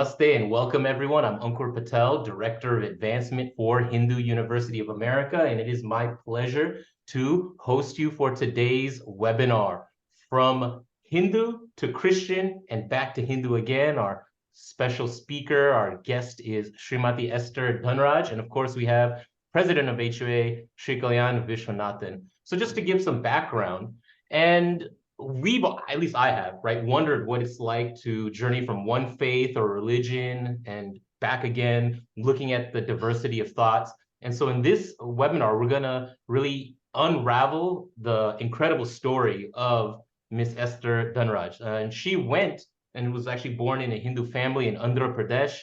Namaste and welcome everyone. I'm Ankur Patel, Director of Advancement for Hindu University of America, and it is my pleasure to host you for today's webinar. From Hindu to Christian and back to Hindu again, our special speaker, our guest is Srimati Esther Dhanraj, and of course we have President of HOA, Sri Kalyan Vishwanathan. So just to give some background, and we've, at least I have, right, wondered what it's like to journey from one faith or religion and back again, looking at the diversity of thoughts. And so in this webinar, we're gonna really unravel the incredible story of Miss Esther Dhanraj. And she went and was actually born in a Hindu family in Andhra Pradesh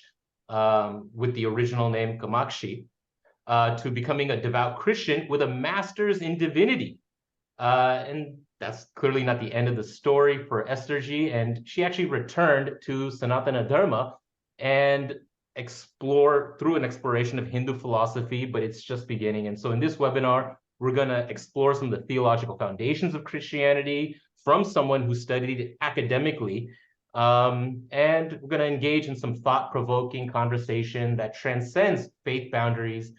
with the original name Kamakshi, to becoming a devout Christian with a master's in divinity. And that's clearly not the end of the story for Esther ji. And she actually returned to Sanatan Dharma and explore through an exploration of Hindu philosophy, but it's just beginning. And so in this webinar, we're going to explore some of the theological foundations of Christianity from someone who studied it academically. And we're going to engage in some thought-provoking conversation that transcends faith boundaries,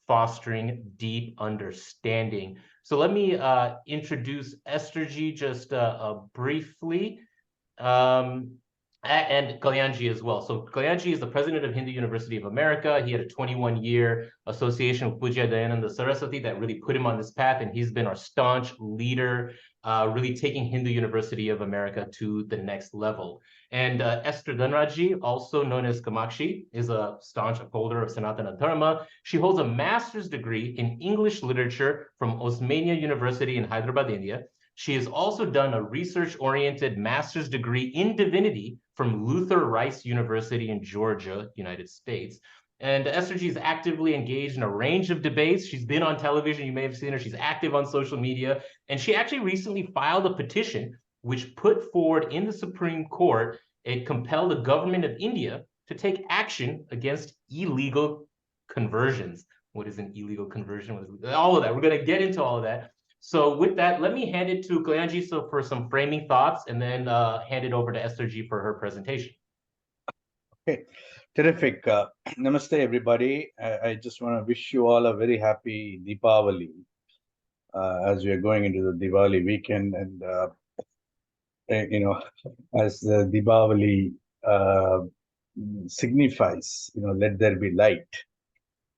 fostering deep understanding. So let me introduce Esther ji just briefly, and Kalyanji as well. So Kalyanji is the president of Hindu University of America. He had a 21-year association with Pujya Dayananda Saraswati that really put him on this path, and he's been our staunch leader, really taking Hindu University of America to the next level. And Esther Dhanraj, also known as Kamakshi, is a staunch upholder of Sanatana Dharma. She holds a master's degree in English literature from Osmania University in Hyderabad, India. She has also done a research-oriented master's degree in divinity from Luther Rice University in Georgia, United States. And Esther G is actively engaged in a range of debates. She's been on television. You may have seen her. She's active on social media. And she actually recently filed a petition which put forward in the Supreme Court, it compelled the government of India to take action against illegal conversions. What is an illegal conversion? All of that. We're going to get into all of that. So with that, let me hand it to Kalyanji for some framing thoughts, and then hand it over to Esther G for her presentation. Okay, terrific. Namaste, everybody. I just want to wish you all a very happy Deepavali as we are going into the Diwali weekend. And, as the Deepavali signifies, let there be light.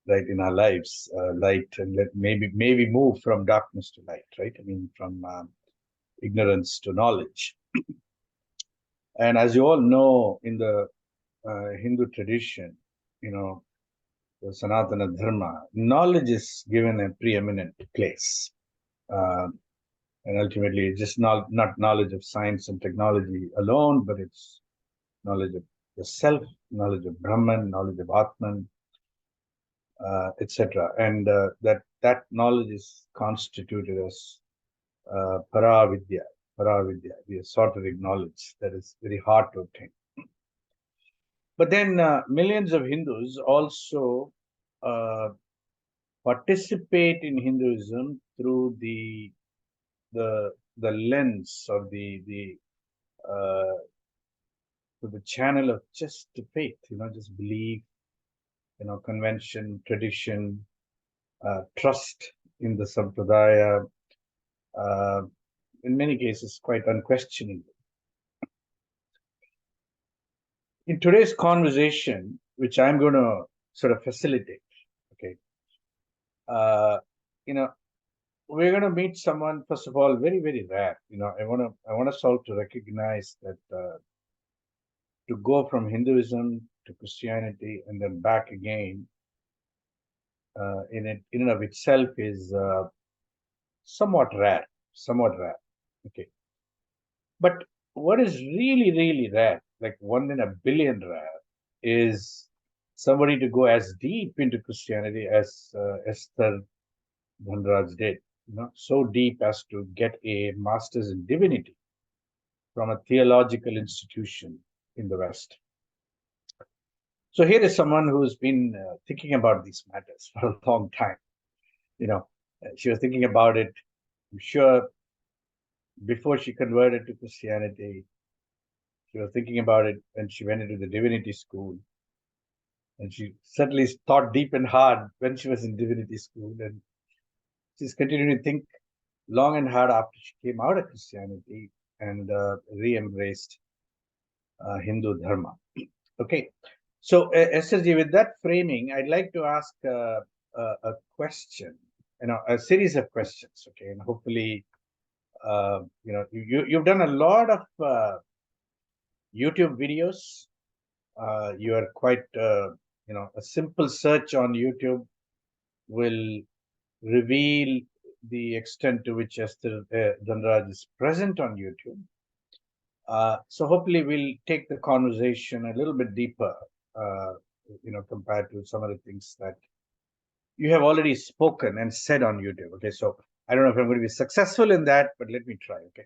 Right, in our lives, light, and maybe move from darkness to light, right? I mean, from ignorance to knowledge. And as you all know, in the Hindu tradition, the Sanatana Dharma, knowledge is given a preeminent place. And ultimately, it's just not knowledge of science and technology alone, but it's knowledge of the self, knowledge of Brahman, knowledge of Atman, etc. And that knowledge is constituted as Paravidya, the esoteric knowledge that is very hard to obtain. But then millions of Hindus also participate in Hinduism through the lens or the channel of just faith, just belief, convention, tradition, trust in the sampradaya, in many cases quite unquestioningly. In today's conversation, which I'm going to sort of facilitate, okay, we're going to meet someone, first of all, very, very rare. I want us all to recognize that to go from Hinduism to Christianity and then back again, in and of itself is somewhat rare. Okay. But what is really, really rare, like 1 in a billion rare, is somebody to go as deep into Christianity as Esther Dhanraj did. So deep as to get a master's in divinity from a theological institution in the West. So here is someone who's been thinking about these matters for a long time. She was thinking about it, I'm sure, before she converted to Christianity. She was thinking about it when she went into the divinity school. And she certainly thought deep and hard when she was in divinity school. And she's continuing to think long and hard after she came out of Christianity and re-embraced Hindu Dharma. Okay. So, Esther ji, with that framing, I'd like to ask a question, a series of questions. Okay. And hopefully, you've done a lot of YouTube videos. You are quite, a simple search on YouTube will reveal the extent to which Esther Dhanraj is present on YouTube. So hopefully we'll take the conversation a little bit deeper, compared to some of the things that you have already spoken and said on YouTube. Okay, so I don't know if I'm going to be successful in that, but let me try. Okay,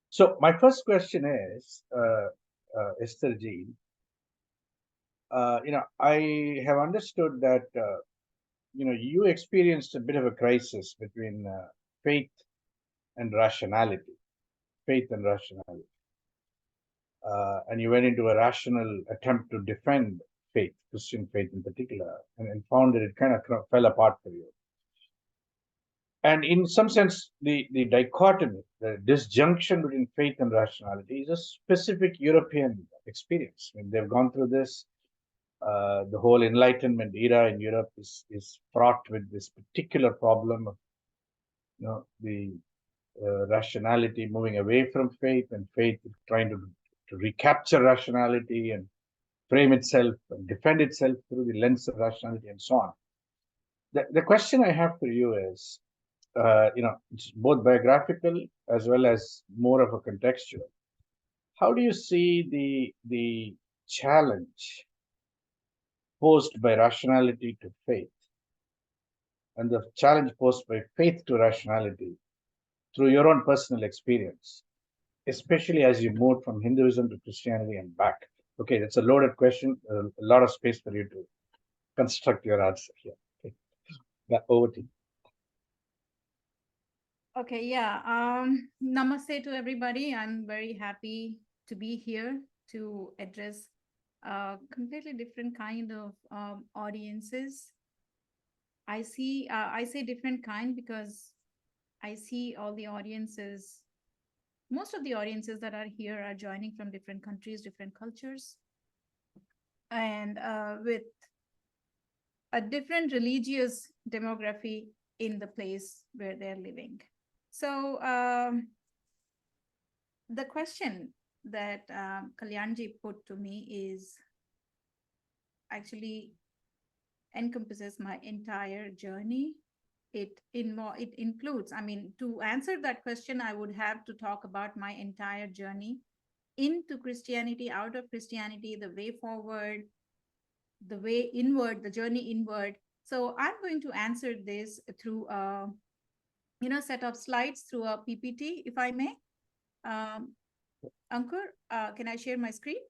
so my first question is, Esther ji, I have understood that you experienced a bit of a crisis between faith and rationality, faith and rationality. And you went into a rational attempt to defend faith, Christian faith in particular, and found that it kind of fell apart for you. And in some sense, the dichotomy, the disjunction between faith and rationality is a specific European experience. I mean, they've gone through this. The whole Enlightenment era in Europe is fraught with this particular problem of the rationality moving away from faith, and faith trying to recapture rationality and frame itself and defend itself through the lens of rationality and so on. The question I have for you is, it's both biographical as well as more of a contextual. How do you see the challenge posed by rationality to faith and the challenge posed by faith to rationality through your own personal experience, especially as you moved from Hinduism to Christianity and back? Okay, that's a loaded question, a lot of space for you to construct your answer here. Okay, over to you. Okay, yeah. Namaste to everybody. I'm very happy to be here to address a completely different kind of audiences. I say different kind because I see all the audiences, most of the audiences that are here are joining from different countries, different cultures, and with a different religious demography in the place where they're living. So the question that Kalyanji put to me is actually encompasses my entire journey. It includes, I mean, to answer that question, I would have to talk about my entire journey into Christianity, out of Christianity, the way forward, the way inward, the journey inward. So I'm going to answer this through a set of slides, through a PPT, if I may. Ankur, can I share my screen?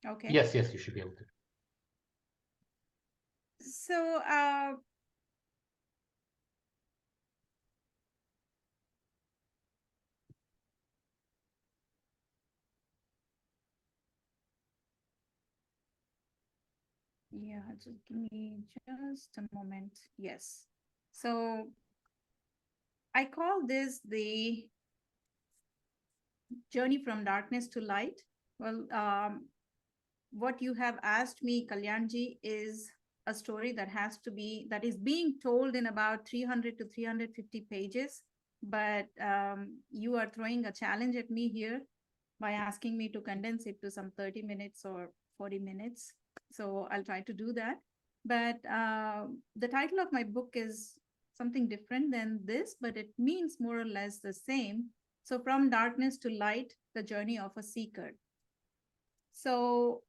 Okay. Yes, you should be able to. So yeah, just give me just a moment. Yes. So I call this the journey from darkness to light. Well, what you have asked me, Kalyanji, is a story that is being told in about 300 to 350 pages. But you are throwing a challenge at me here by asking me to condense it to some 30 minutes or 40 minutes. So I'll try to do that. But the title of my book is something different than this, but it means more or less the same. So from darkness to light, the journey of a seeker. So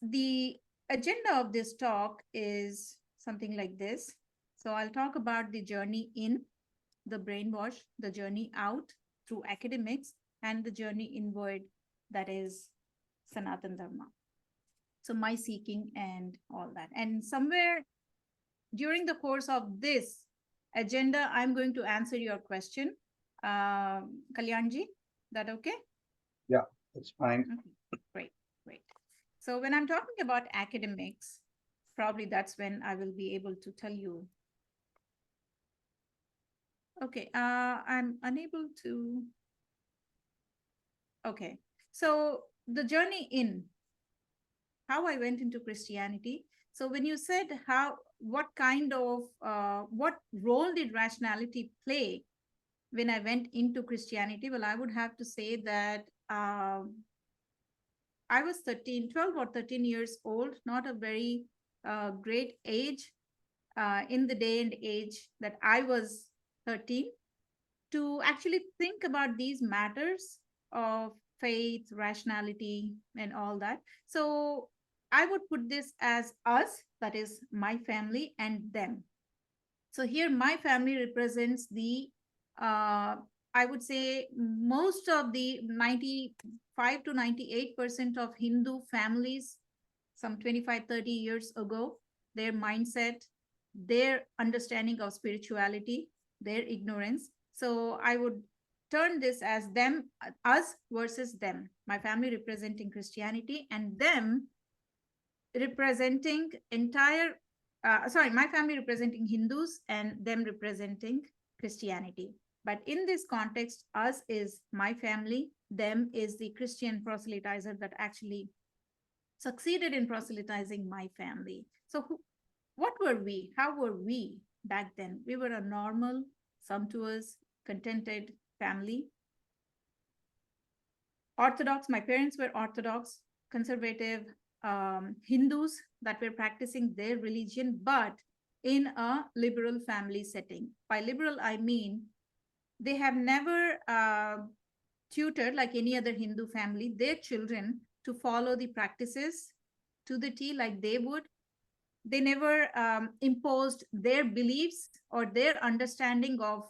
the agenda of this talk is something like this. So I'll talk about the journey in, the brainwash, the journey out through academics, and the journey inward, that is Sanatan Dharma. So my seeking and all that. And somewhere during the course of this agenda, I'm going to answer your question. Kalyanji, that okay? Yeah, that's fine. Okay, great, great. So when I'm talking about academics, probably that's when I will be able to tell you. Okay, I'm unable to. Okay, so the journey in how I went into Christianity. So when you said what kind of, what role did rationality play when I went into Christianity? Well, I would have to say that I was 13, 12 or 13 years old, not a very great age in the day and age that I was 13, to actually think about these matters of faith, rationality, and all that. So I would put this as us, that is my family, and them. So here, my family represents the, I would say, most of the 95 to 98% of Hindu families, some 25, 30 years ago, their mindset, their understanding of spirituality, their ignorance. So I would turn this as them, us versus them. My family representing Christianity, and them representing entire, sorry, my family representing Hindus and them representing Christianity. But in this context, us is my family, them is the Christian proselytizer that actually succeeded in proselytizing my family. So, what were we? How were we back then? We were a normal, sumptuous, contented family. Orthodox, my parents were Orthodox, conservative Hindus that were practicing their religion, but in a liberal family setting. By liberal, I mean they have never tutored, like any other Hindu family, their children to follow the practices to the T like they would. They never imposed their beliefs or their understanding of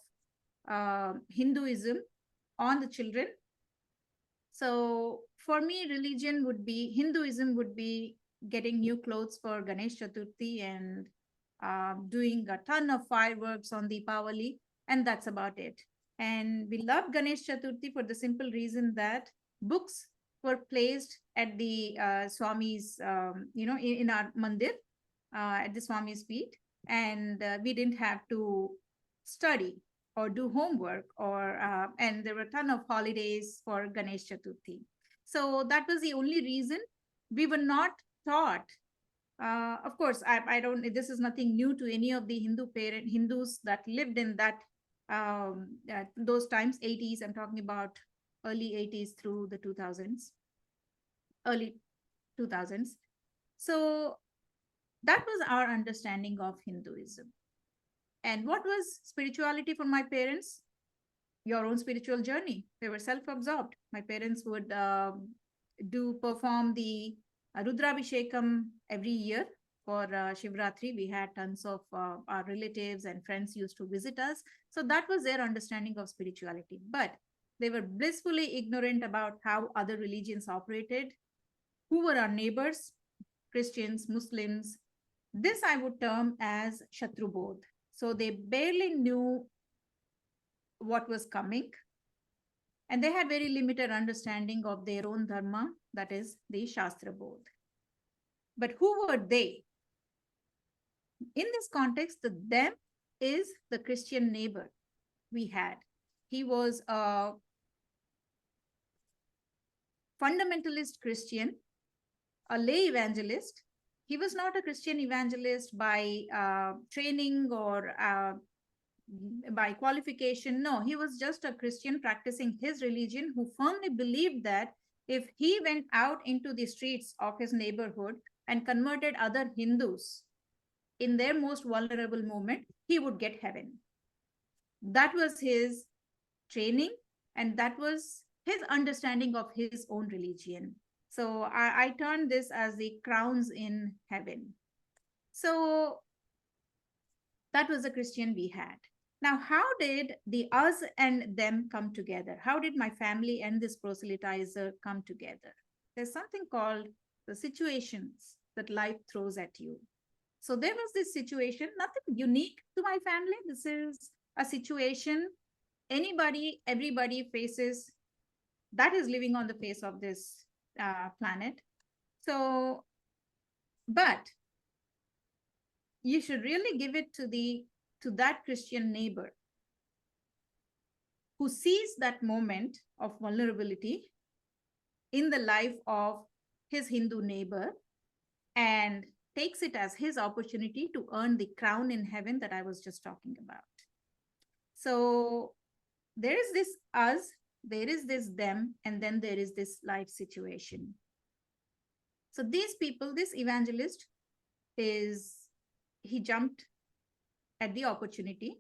Hinduism on the children. So for me, religion would be, Hinduism would be getting new clothes for Ganesh Chaturthi and doing a ton of fireworks on Deepavali, and that's about it. And we love Ganesh Chaturthi for the simple reason that books were placed at the Swami's, in our mandir, at the Swami's feet, and we didn't have to study or do homework, or and there were a ton of holidays for Ganesh Chaturthi. So that was the only reason. We were not taught. Of course, I don't. This is nothing new to any of the Hindus that lived in that those times, 80s. I'm talking about early 80s through the 2000s, early 2000s. So that was our understanding of Hinduism. And what was spirituality for my parents? Your own spiritual journey. They were self-absorbed. My parents would perform the Rudrabhishekam every year for Shivratri. We had tons of our relatives and friends used to visit us. So that was their understanding of spirituality. But they were blissfully ignorant about how other religions operated, who were our neighbors, Christians, Muslims. This I would term as Shatru Bodh. So they barely knew what was coming, and they had very limited understanding of their own dharma, that is the Shastra Bodh. But who were they? In this context, the them is the Christian neighbor we had. He was a fundamentalist Christian, a lay evangelist. He was not a Christian evangelist by training or by qualification. No, he was just a Christian practicing his religion who firmly believed that if he went out into the streets of his neighborhood and converted other Hindus in their most vulnerable moment, he would get heaven. That was his training, and that was his understanding of his own religion. So I termed this as the crowns in heaven. So that was the Christian we had. Now, how did the us and them come together? How did my family and this proselytizer come together? There's something called the situations that life throws at you. So there was this situation, nothing unique to my family. This is a situation everybody faces that is living on the face of this planet. So, but you should really give it to that Christian neighbor who sees that moment of vulnerability in the life of his Hindu neighbor and takes it as his opportunity to earn the crown in heaven that I was just talking about. So there is this us, there is this them, and then there is this life situation. So these people, this evangelist he jumped at the opportunity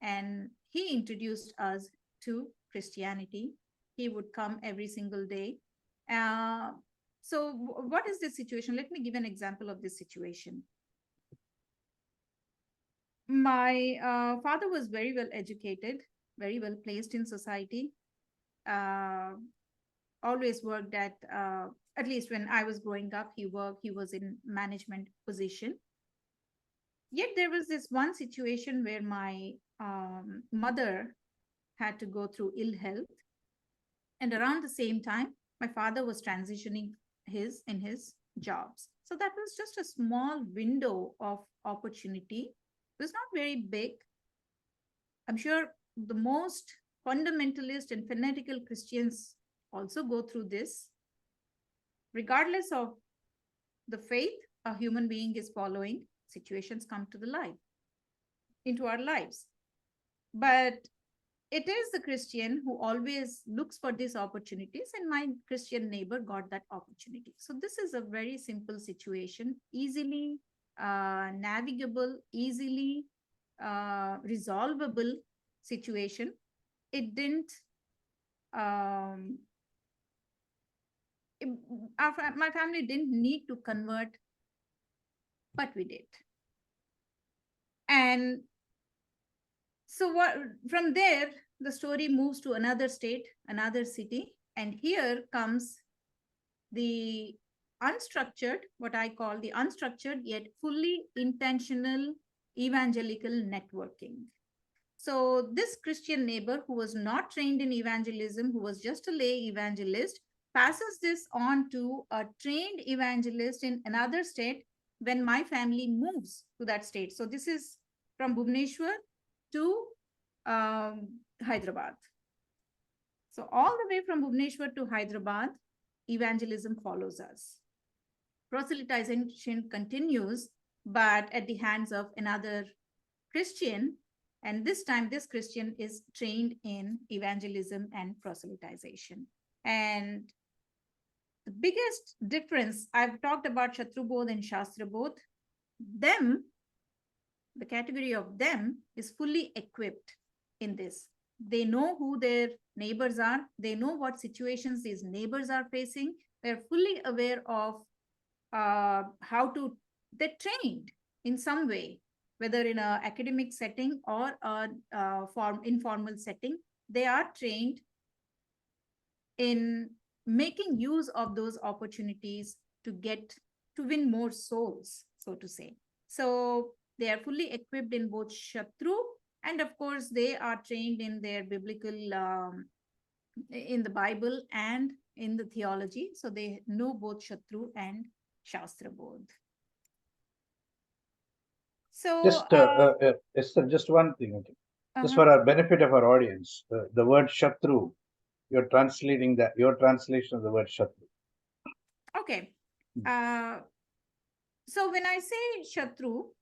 and he introduced us to Christianity. He would come every single day. So what is the situation? Let me give an example of this situation. My father was very well educated, very well placed in society, always worked at least when I was growing up, he was in management position. Yet there was this one situation where my mother had to go through ill health. And around the same time, my father was transitioning in his jobs. So that was just a small window of opportunity. It was not very big. I'm sure the most fundamentalist and fanatical Christians also go through this. Regardless of the faith a human being is following, situations come to the life, into our lives. But it is the Christian who always looks for these opportunities, and my Christian neighbor got that opportunity. So this is a very simple situation, easily navigable, easily resolvable situation. It didn't my family didn't need to convert, but we did. And so from there, the story moves to another state, another city. And here comes the unstructured, what I call the unstructured yet fully intentional evangelical networking. So this Christian neighbor who was not trained in evangelism, who was just a lay evangelist, passes this on to a trained evangelist in another state when my family moves to that state. So this is from Bhubaneswar to Hyderabad. So all the way from Bhubaneswar to Hyderabad, evangelism follows us. Proselytization continues, but at the hands of another Christian. And this time, this Christian is trained in evangelism and proselytization. And the biggest difference, I've talked about Shatru Bodh and Shastra Bodh. Them, the category of them, is fully equipped in this. They know who their neighbors are. They know what situations these neighbors are facing. They're fully aware of how to, they're trained in some way, whether in an academic setting or an informal setting. They are trained in making use of those opportunities to win more souls, so to say. So they are fully equipped in both Shatru, and of course they are trained in their biblical, in the Bible and in the theology. So they know both Shatru and Shastra Bodh. So Esther, just one thing. Okay. Just for our benefit of our audience, the word Shatru, you're translating that, your translation of the word Shatru. Okay. So when I say Shatru,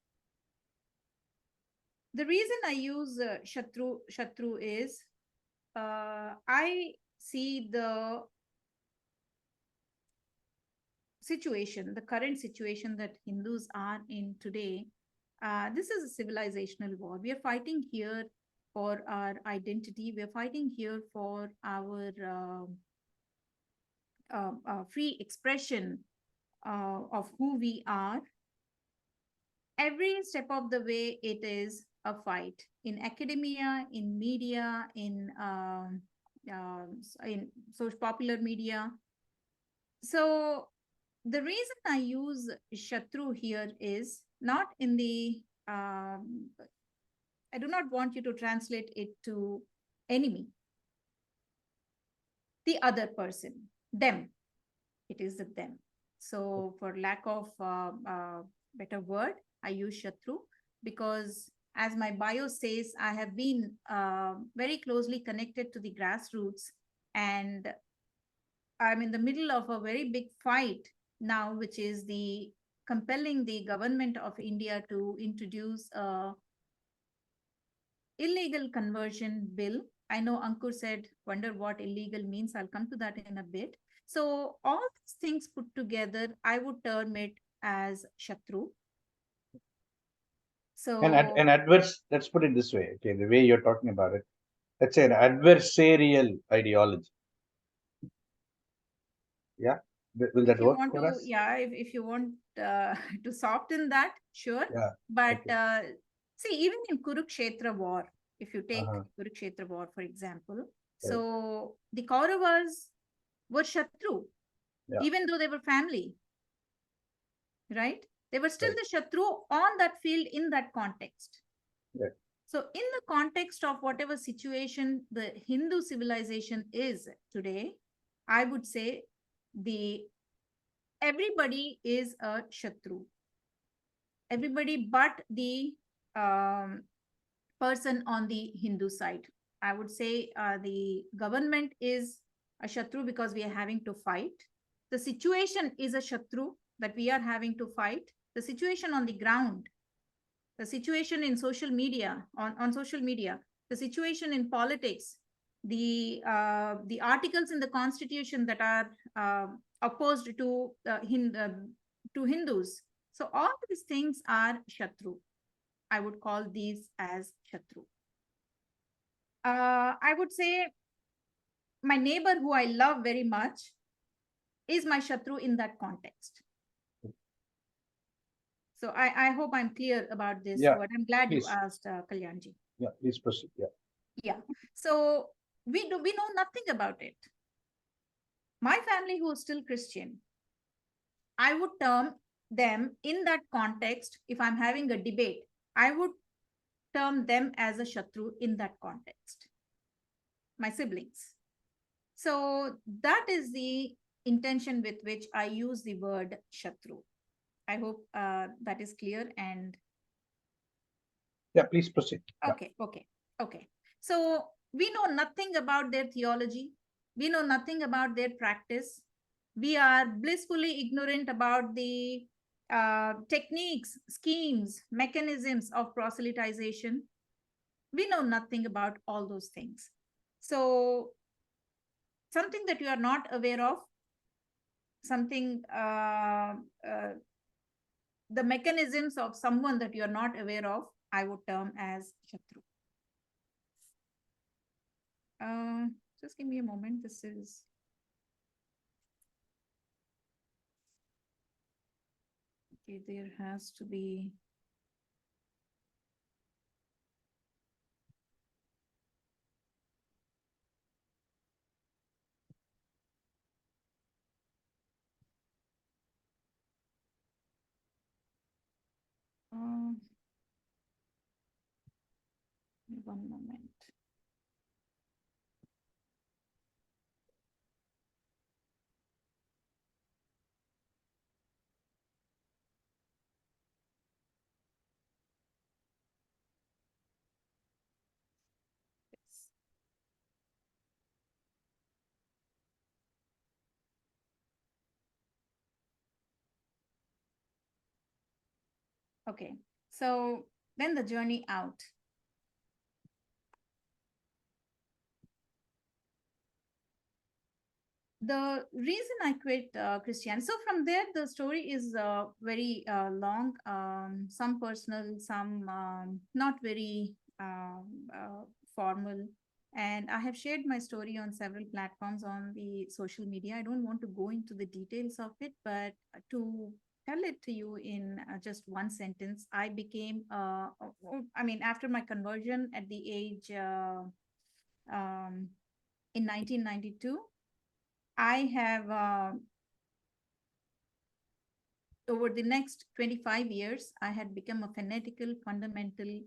the reason I use Shatru is I see the situation, the current situation that Hindus are in today. This is a civilizational war. We are fighting here for our identity. We are fighting here for our free expression of who we are. Every step of the way, it is a fight in academia, in media, in social popular media. So the reason I use Shatru here is not in the, I do not want you to translate it to enemy. the other person, them. It is the them. So for lack of better word, I use Shatru because, as my bio says, I have been very closely connected to the grassroots, and I'm in the middle of a very big fight now, which is the compelling the government of India to introduce a illegal conversion bill. I know Ankur said, wonder what illegal means. I'll come to that in a bit. So all these things put together, I would term it as Shatru. So An adverse, let's put it this way, okay, the way you're talking about it, let's say an adversarial ideology. Yeah, will that work for us? Yeah, if you want to soften that, sure. Yeah. But Okay. see, even in Kurukshetra war, if you take Uh-huh. Kurukshetra war, for example, Right. so the Kauravas were Shatru, Yeah. even though they were family, right? They were still Right. the Shatru on that field in that context. Right. So, in the context of whatever situation the Hindu civilization is today, I would say the everybody is a Shatru. Everybody but the person on the Hindu side. I would say the government is a Shatru because we are having to fight. The situation is a Shatru that we are having to fight. The situation on the ground, the situation in social media, on social media, the situation in politics, the articles in the constitution that are opposed to Hindus. So all these things are Shatru. I would call these as Shatru. I would say my neighbor who I love very much is my Shatru in that context. So I hope I'm clear about this. Yeah, What I'm glad please. you asked, Kalyanji. Yeah, please proceed. Yeah. Yeah. So we know nothing about it. My family, who is still Christian, I would term them in that context. If I'm having a debate, I would term them as a Shatru in that context. My siblings. So that is the intention with which I use the word Shatru. I hope that is clear. And Yeah, please proceed. Yeah. Okay. So we know nothing about their theology. We know nothing about their practice. We are blissfully ignorant about the techniques, schemes, mechanisms of proselytization. We know nothing about all those things. So something that you are not aware of, something the mechanisms of someone that you are not aware of, I would term as Shatru. Just give me a moment. This is okay. There has to be. One moment. Yes. Okay. So then the journey out. The reason I quit Christianity. So from there, the story is very long. Some personal, some not very formal. And I have shared my story on several platforms on the social media. I don't want to go into the details of it, but to tell it to you in just one sentence, I became, after my conversion at the age in 1992, I have, over the next 25 years, I had become a fanatical, fundamental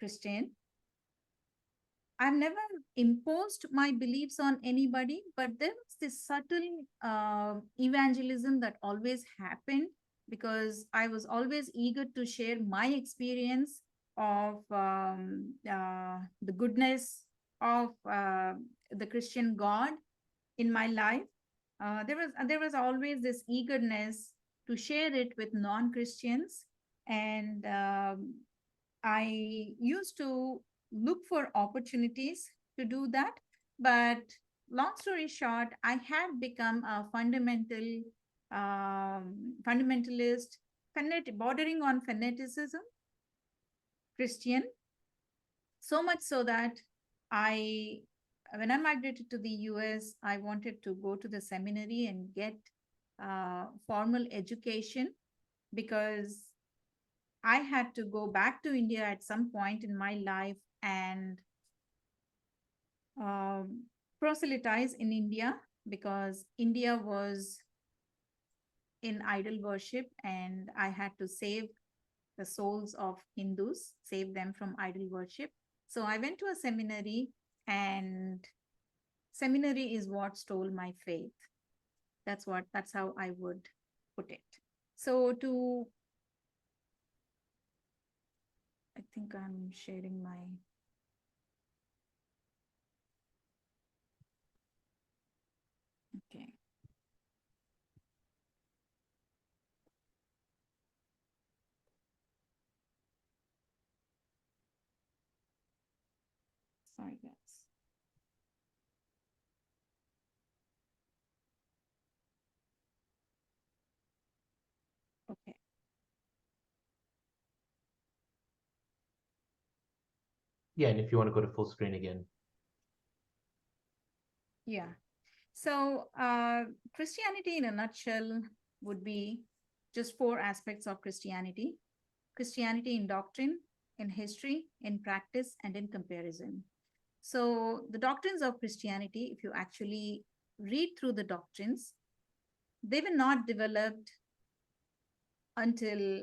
Christian. I've never imposed my beliefs on anybody, but there was this subtle evangelism that always happened because I was always eager to share my experience of the goodness of the Christian God in my life. There was always this eagerness to share it with non-Christians, and I used to look for opportunities to do that. But long story short, I had become a fundamentalist, bordering on fanaticism Christian, so much so that I, when I migrated to the US, I wanted to go to the seminary and get formal education because I had to go back to India at some point in my life and proselytize in India because India was in idol worship and I had to save the souls of Hindus, save them from idol worship. So I went to a seminary, and seminary is what stole my faith. That's how I would put it. So I think I'm sharing my okay. Sorry, guys. Okay. Yeah, and if you want to go to full screen again. Yeah. So Christianity in a nutshell would be just four aspects of Christianity. Christianity in doctrine, in history, in practice, and in comparison. So the doctrines of Christianity, if you actually read through the doctrines, they were not developed until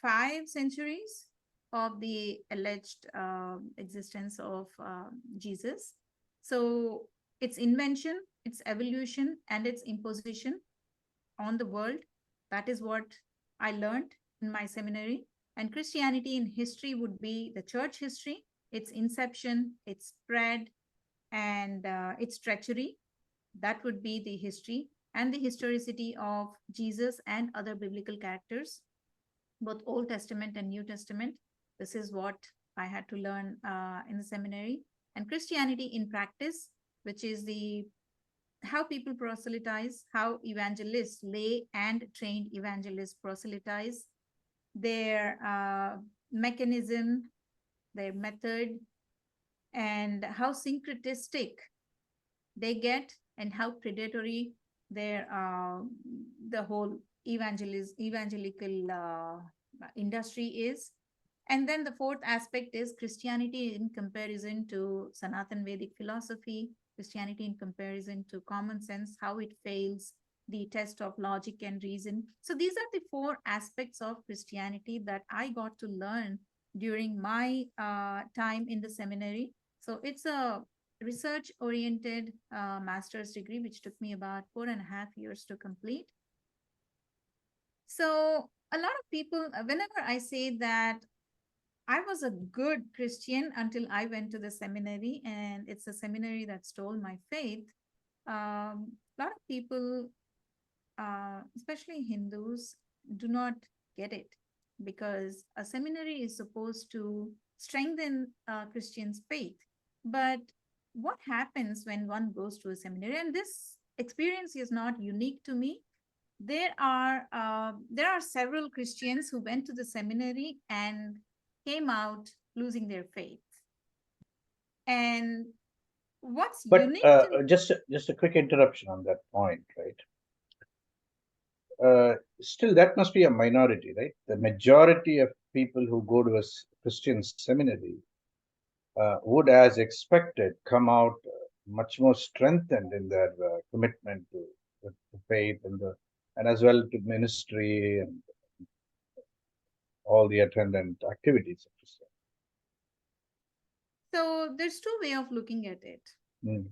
5 centuries of the alleged existence of Jesus. So its invention, its evolution, and its imposition on the world, that is what I learned in my seminary. And Christianity in history would be the church history, its inception, its spread, and its treachery. That would be the history and the historicity of Jesus and other biblical characters, both Old Testament and New Testament. This is what I had to learn in the seminary. And Christianity in practice, which is the how people proselytize, how evangelists, lay and trained evangelists proselytize, their mechanism, their method, and how syncretistic they get, and how predatory their the whole evangelical industry is. And then the fourth aspect is Christianity in comparison to Sanatan Vedic philosophy, Christianity in comparison to common sense, how it fails the test of logic and reason. So these are the four aspects of Christianity that I got to learn during my time in the seminary. So it's a research oriented master's degree, which took me about 4.5 years to complete. So a lot of people, whenever I say that I was a good Christian until I went to the seminary, and it's a seminary that stole my faith. A lot of people, especially Hindus, do not get it because a seminary is supposed to strengthen Christians' faith. But what happens when one goes to a seminary? And this experience is not unique to me. There are several Christians who went to the seminary and came out losing their faith. And what's But unique to just a quick interruption on that point, right? Still, that must be a minority, right? The majority of people who go to a Christian seminary would, as expected, come out much more strengthened in their commitment to faith and as well to ministry and all the attendant activities of Christianity. So there's two ways of looking at it. Mm.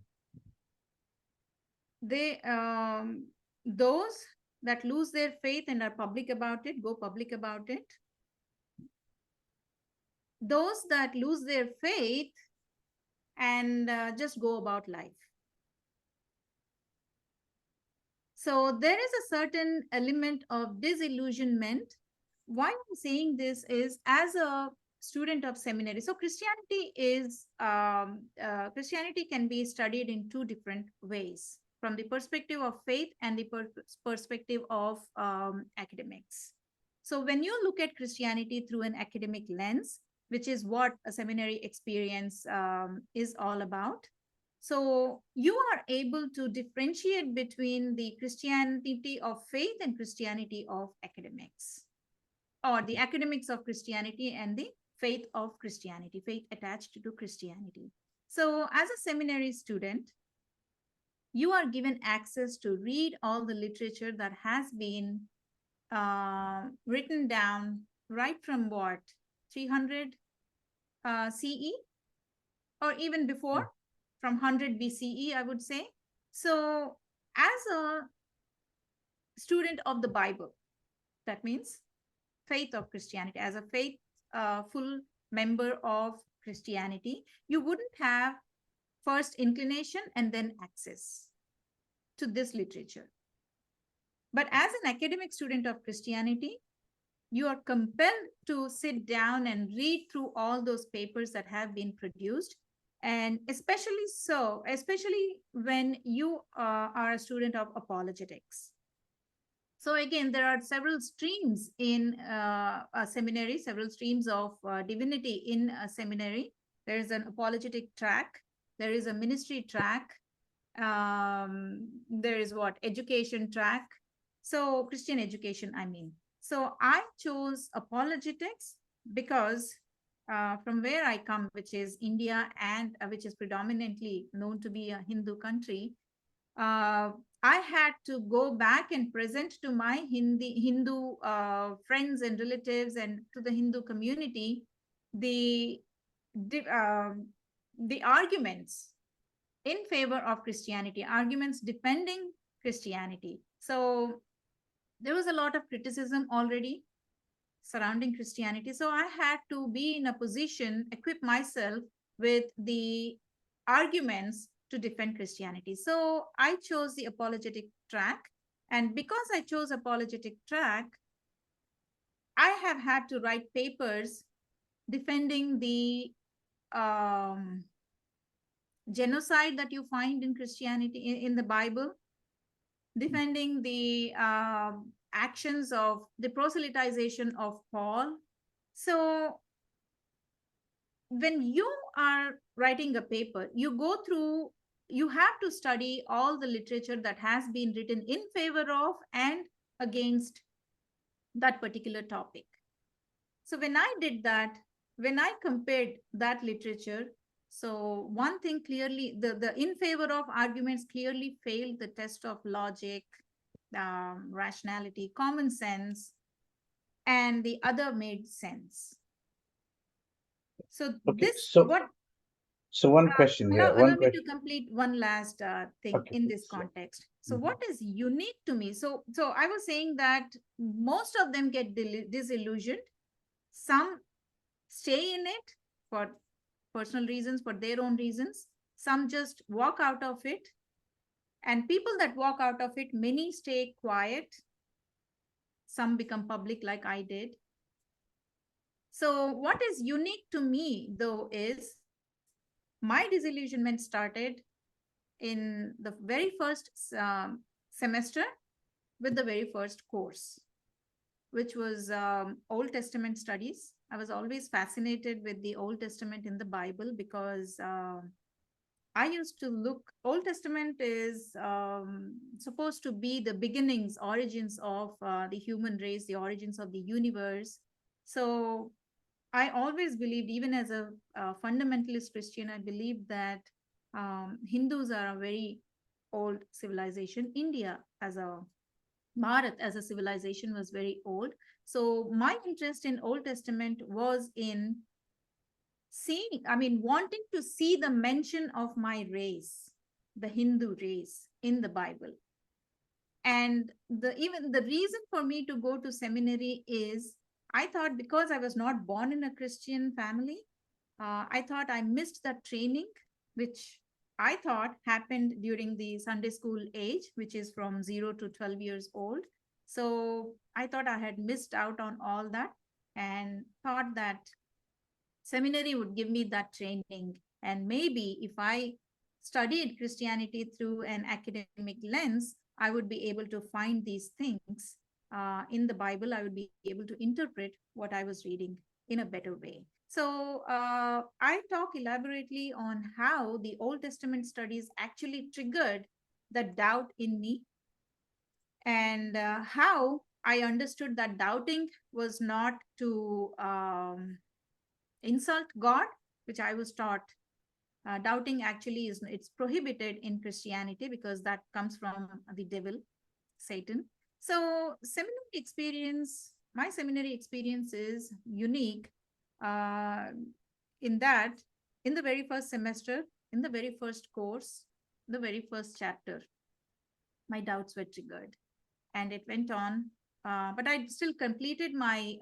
Those that lose their faith and are public about it, go public about it. Those that lose their faith and just go about life. So there is a certain element of disillusionment. Why I'm saying this is, as a student of seminary, so Christianity can be studied in two different ways, from the perspective of faith and the perspective of academics. So when you look at Christianity through an academic lens, which is what a seminary experience is all about, so you are able to differentiate between the Christianity of faith and Christianity of academics, or the academics of Christianity and the faith of Christianity, faith attached to Christianity. So as a seminary student, you are given access to read all the literature that has been written down right from what, 300 CE, or even before, from 100 BCE, I would say. So as a student of the Bible, that means faith of Christianity, as a faithful member of Christianity, you wouldn't have first inclination and then access to this literature. But as an academic student of Christianity, you are compelled to sit down and read through all those papers that have been produced. And especially when you are a student of apologetics. So again, there are several streams in a seminary, several streams of divinity in a seminary. There is an apologetic track. There is a ministry track. There is what? Education track. So Christian education, I mean. So I chose apologetics because from where I come, which is India, and which is predominantly known to be a Hindu country, I had to go back and present to my Hindu friends and relatives and to the Hindu community the arguments in favor of Christianity, arguments defending Christianity. So there was a lot of criticism already surrounding Christianity. So I had to be in a position, equip myself with the arguments to defend Christianity. So I chose the apologetic track. And because I chose apologetic track, I have had to write papers defending the genocide that you find in Christianity, in the Bible, defending the actions of the proselytization of Paul. So when you are writing a paper, you have to study all the literature that has been written in favor of and against that particular topic. So when I did that, when I compared that literature, so one thing clearly, the in favor of arguments clearly failed the test of logic, rationality, common sense, and the other made sense. So Okay, this, so one question here. Allow me to complete one last thing in this context. So Mm-hmm. what is unique to me? So I was saying that most of them get disillusioned. Some stay in it for personal reasons, for their own reasons. Some just walk out of it. And people that walk out of it, many stay quiet. Some become public like I did. So what is unique to me, though, is my disillusionment started in the very first semester with the very first course, which was Old Testament studies. I was always fascinated with the Old Testament in the Bible because I used to look, Old Testament is supposed to be the beginnings, origins of the human race, the origins of the universe. So I always believed, even as a fundamentalist Christian, I believed that Hindus are a very old civilization. India as a Bharat as a civilization was very old. So my interest in Old Testament was in wanting to see the mention of my race, the Hindu race in the Bible. And even the reason for me to go to seminary is I thought, because I was not born in a Christian family, I thought I missed that training, which I thought happened during the Sunday school age, which is from 0 to 12 years old. So I thought I had missed out on all that, and thought that seminary would give me that training. And maybe if I studied Christianity through an academic lens, I would be able to find these things in the Bible. I would be able to interpret what I was reading in a better way. So I talk elaborately on how the Old Testament studies actually triggered the doubt in me, and how I understood that doubting was not to insult God, which I was taught. Doubting actually it's prohibited in Christianity, because that comes from the devil, Satan. So my seminary experience is unique in that in the very first semester, in the very first course, the very first chapter, my doubts were triggered, and it went on. But I still completed my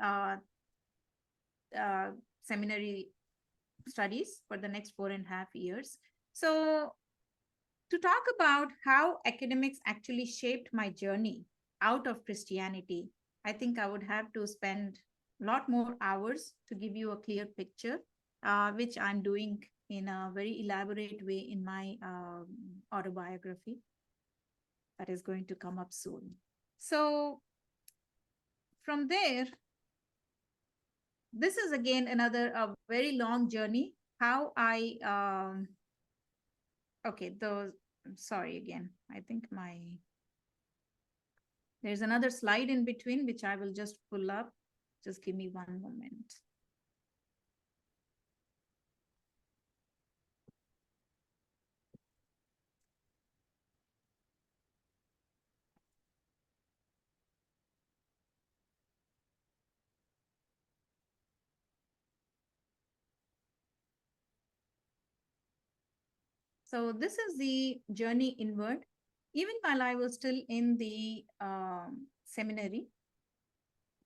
seminary studies for the next 4.5 years. So, to talk about how academics actually shaped my journey out of Christianity, I think I would have to spend a lot more hours to give you a clear picture, which I'm doing in a very elaborate way in my autobiography that is going to come up soon. So, from there, this is again another a very long journey. How I okay, sorry again. I think there's another slide in between which I will just pull up. Just give me one moment. So this is the journey inward. Even while I was still in the seminary,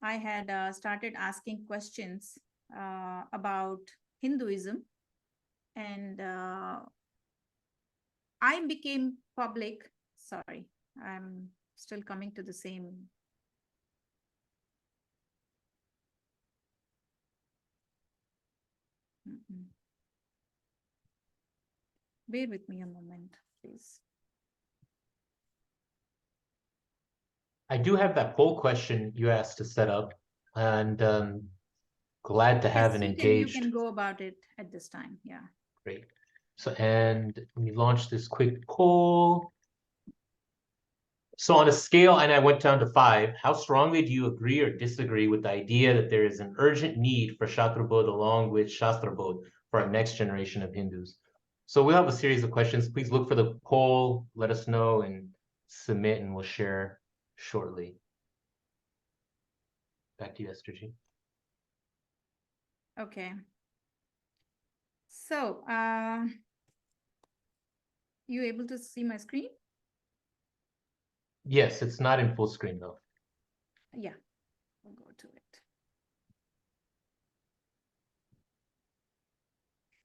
I had started asking questions about Hinduism, and I became public. Sorry, I'm still coming to the same. Bear with me a moment, please. I do have that poll question you asked to set up, and glad to have Yes, an you engaged. can go about it at this time. Yeah. Great. So, and let me launch this quick poll. So on a scale, and I went down to 5, how strongly do you agree or disagree with the idea that there is an urgent need for Shatru along with Shastra for our next generation of Hindus? So we'll have a series of questions. Please look for the poll, let us know, and submit, and we'll share shortly. Back to you, Esther G. Okay. So, you able to see my screen? Yes, it's not in full screen though. Yeah, we'll go to it.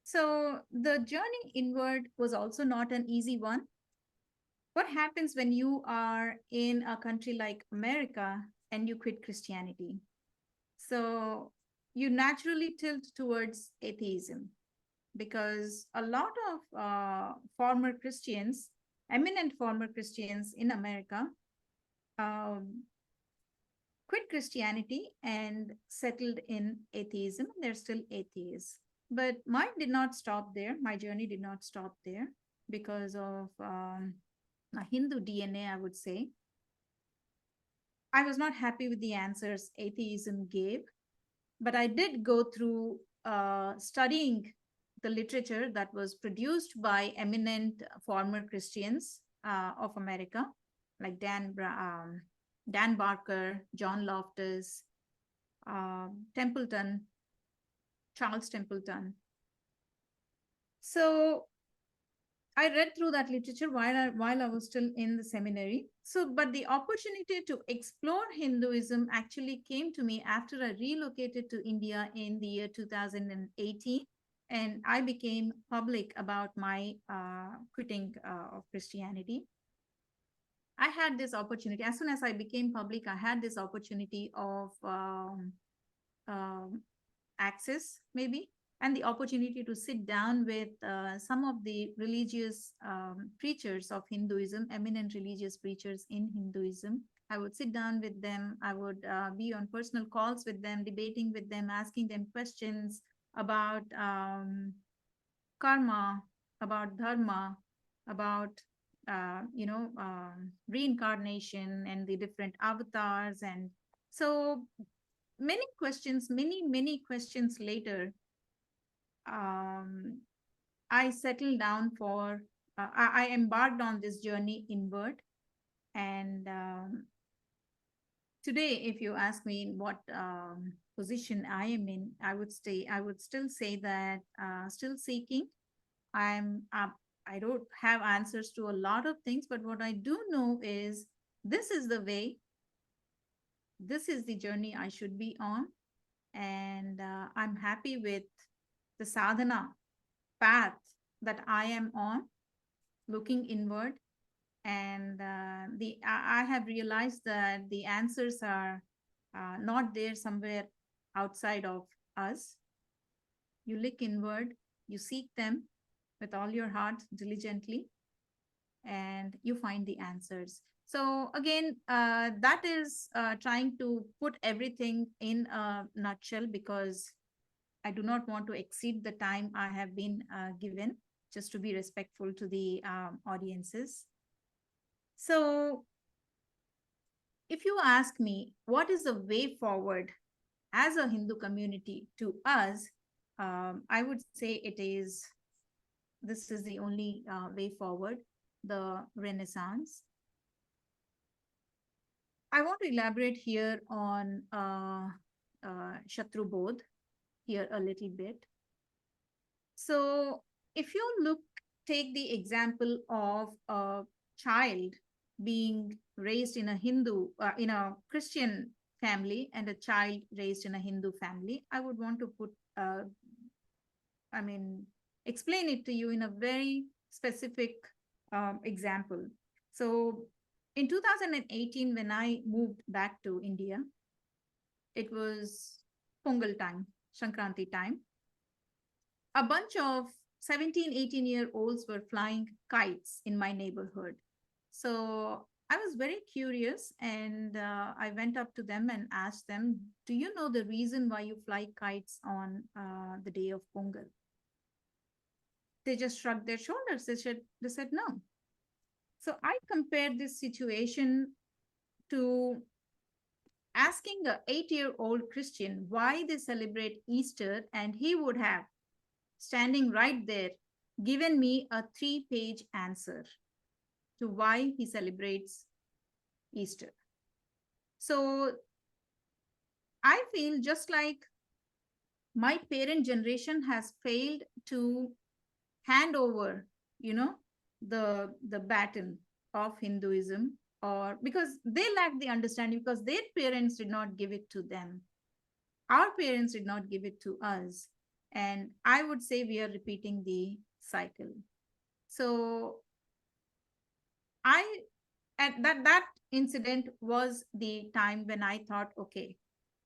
So the journey inward was also not an easy one. What happens when you are in a country like America and you quit Christianity? So you naturally tilt towards atheism, because a lot of former Christians, eminent former Christians in America, quit Christianity and settled in atheism. They're still atheists. But mine did not stop there. My journey did not stop there because of a Hindu DNA, I would say. I was not happy with the answers atheism gave, but I did go through studying the literature that was produced by eminent former Christians of America, like Dan Barker, John Loftus, Templeton, Charles Templeton. So I read through that literature while I was still in the seminary. So, but the opportunity to explore Hinduism actually came to me after I relocated to India in the year 2018, and I became public about my quitting of Christianity. I had this opportunity as soon as I became public. I had this opportunity of um, access, maybe, and the opportunity to sit down with some of the religious preachers of Hinduism, eminent religious preachers in Hinduism. I would sit down with them. I would be on personal calls with them, debating with them, asking them questions about karma, about dharma, about reincarnation and the different avatars. And so many questions later, um, I settled down for, I embarked on this journey inward. And today, if you ask me in what position I am in, I would still say that still seeking. I'm, I don't have answers to a lot of things, but what I do know is this is the way, this is the journey I should be on. And I'm happy with the sadhana path that I am on, looking inward. And I have realized that the answers are not there somewhere outside of us. You look inward, you seek them with all your heart diligently, and you find the answers. So again, that is trying to put everything in a nutshell, because I do not want to exceed the time I have been given, just to be respectful to the audiences. So if you ask me, what is the way forward as a Hindu community to us, I would say this is the only way forward, the Renaissance. I want to elaborate here on Shatru Bodh here a little bit. So if you take the example of a child being raised in a in a Christian family and a child raised in a Hindu family, I would want to I mean, explain it to you in a very specific example. So in 2018, when I moved back to India, it was Pongal time, Shankranti time. A bunch of 17, 18-year-olds were flying kites in my neighborhood. So I was very curious, and I went up to them and asked them, do you know the reason why you fly kites on the day of Pongal? They just shrugged their shoulders. They said no. So I compared this situation to asking an 8-year-old Christian why they celebrate Easter, and he would have, standing right there, given me a 3-page answer to why he celebrates Easter. So I feel just like my parent generation has failed to hand over, the baton of Hinduism, or because they lack the understanding, because their parents did not give it to them. Our parents did not give it to us. And I would say we are repeating the cycle. So that incident was the time when I thought, okay,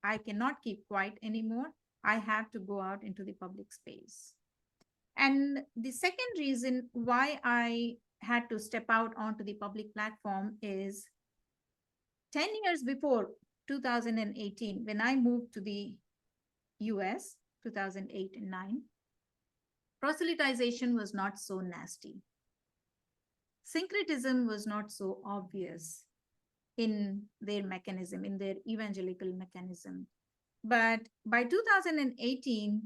I cannot keep quiet anymore. I have to go out into the public space. And the second reason why I had to step out onto the public platform is 10 years before 2018, when I moved to the US, 2008 and 9, proselytization was not so nasty. Syncretism was not so obvious in their mechanism, in their evangelical mechanism. But by 2018,